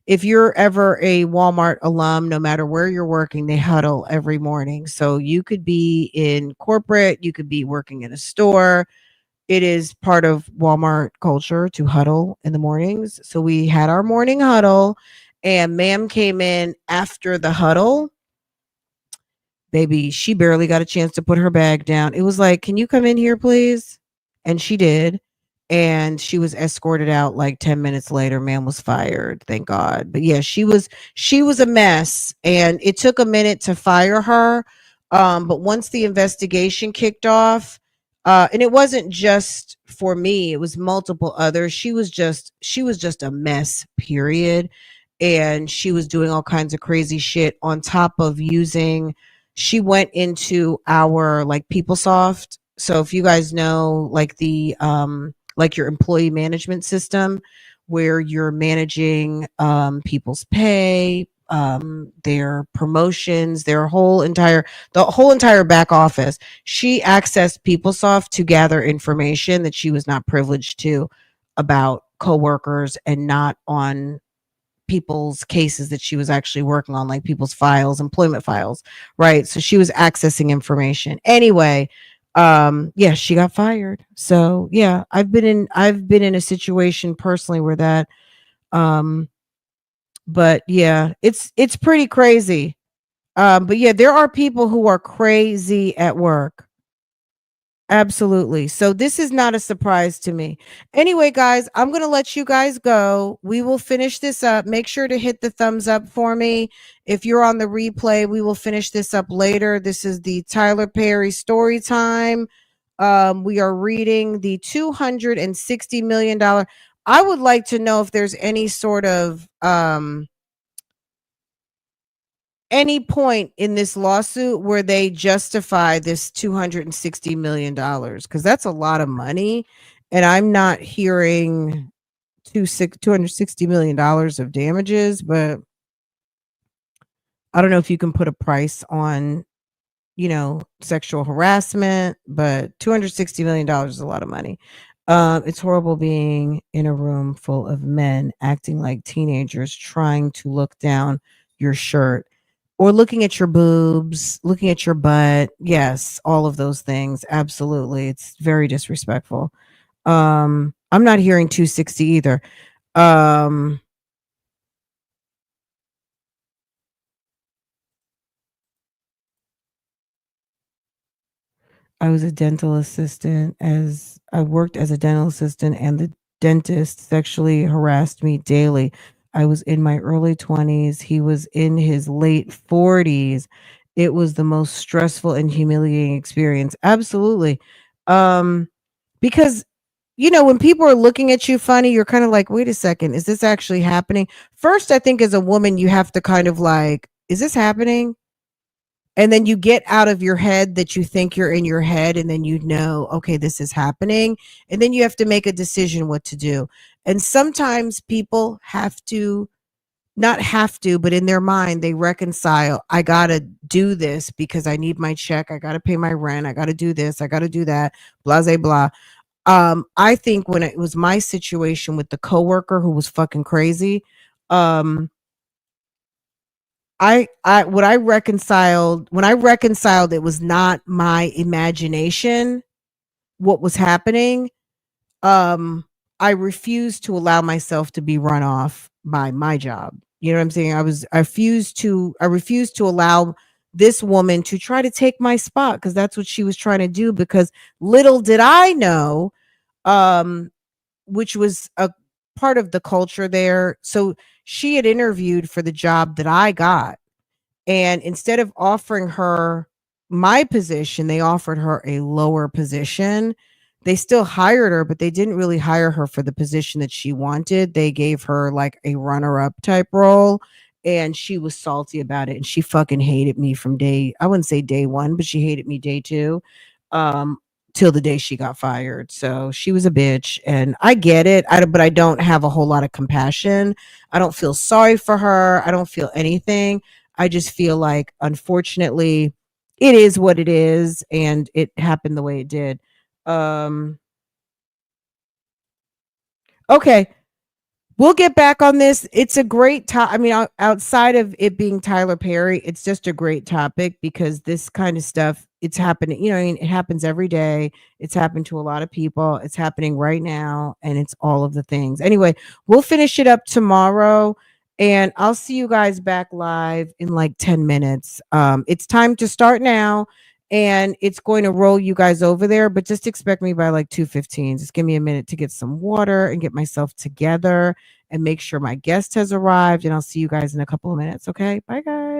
if you're ever a Walmart alum, no matter where you're working, they huddle every morning. So you could be in corporate, you could be working in a store. It is part of Walmart culture to huddle in the mornings. So we had our morning huddle, and ma'am came in after the huddle. Baby, she barely got a chance to put her bag down. It was like, can you come in here, please? And she did. And she was escorted out like 10 minutes later. Man was fired, thank God. But yeah, she was a mess, and it took a minute to fire her. But once the investigation kicked off, and it wasn't just for me, it was multiple others. She was just a mess, period. And she was doing all kinds of crazy shit on top of using, she went into our like PeopleSoft. So if you guys know like the like your employee management system, where you're managing people's pay, their promotions, the whole entire back office. She accessed PeopleSoft to gather information that she was not privileged to about coworkers, and not on people's cases that she was actually working on, like people's files, employment files, right? So she was accessing information. Anyway, yeah, she got fired. So yeah, I've been in a situation personally where that, um but yeah, it's pretty crazy. But yeah, there are people who are crazy at work. Absolutely. So this is not a surprise to me. Anyway, guys, I'm going to let you guys go. We will finish this up. Make sure to hit the thumbs up for me. If you're on the replay, we will finish this up later. This is the Tyler Perry story time. We are reading the $260 million. I would like to know if there's any sort of any point in this lawsuit where they justify this $260 million, because that's a lot of money, and I'm not hearing $260 million of damages. But I don't know if you can put a price on, sexual harassment, but $260 million is a lot of money. It's horrible being in a room full of men acting like teenagers, trying to look down your shirt or looking at your boobs, looking at your butt. Yes, all of those things. Absolutely. It's very disrespectful. I'm not hearing 260 either. Um, I was a dental assistant as I worked as a dental assistant, and the dentist sexually harassed me daily. I was in my early 20s. He was in his late 40s. It was the most stressful and humiliating experience. Absolutely. Um, because when people are looking at you funny, you're kind of like, wait a second, is this actually happening? First, I think as a woman, you have to kind of like, is this happening? And then you get out of your head that you think you're in your head, and then okay, this is happening. And then you have to make a decision what to do. And sometimes people have to, not have to, but in their mind, they reconcile. I got to do this because I need my check. I got to pay my rent. I got to do this. I got to do that. Blah, blah, blah. I think when it was my situation with the coworker who was fucking crazy, um, I what I reconciled when I reconciled, it was not my imagination what was happening. um I refused to allow myself to be run off by my job. You know what I'm saying? I refused to allow this woman to try to take my spot, because that's what she was trying to do. Because little did I know, um which was a part of the culture there. So she had interviewed for the job that I got, and instead of offering her my position, they offered her a lower position. They still hired her, but they didn't really hire her for the position that she wanted. They gave her like a runner up type role. And she was salty about it. And she fucking hated me from I wouldn't say day one, but she hated me day two, um, till the day she got fired. So she was a bitch. And I get it. But I don't have a whole lot of compassion. I don't feel sorry for her. I don't feel anything. I just feel like, unfortunately, it is what it is, and it happened the way it did. Um, okay, we'll get back on this. It's a great I mean, outside of it being Tyler Perry, it's just a great topic because this kind of stuff, it's happening. I mean, it happens every day. It's happened to a lot of people. It's happening right now, and it's all of the things. Anyway, we'll finish it up tomorrow, and I'll see you guys back live in like 10 minutes. It's time to start now, and it's going to roll you guys over there, but just expect me by like 2:15. Just give me a minute to get some water and get myself together and make sure my guest has arrived. And I'll see you guys in a couple of minutes. Okay. Bye, guys.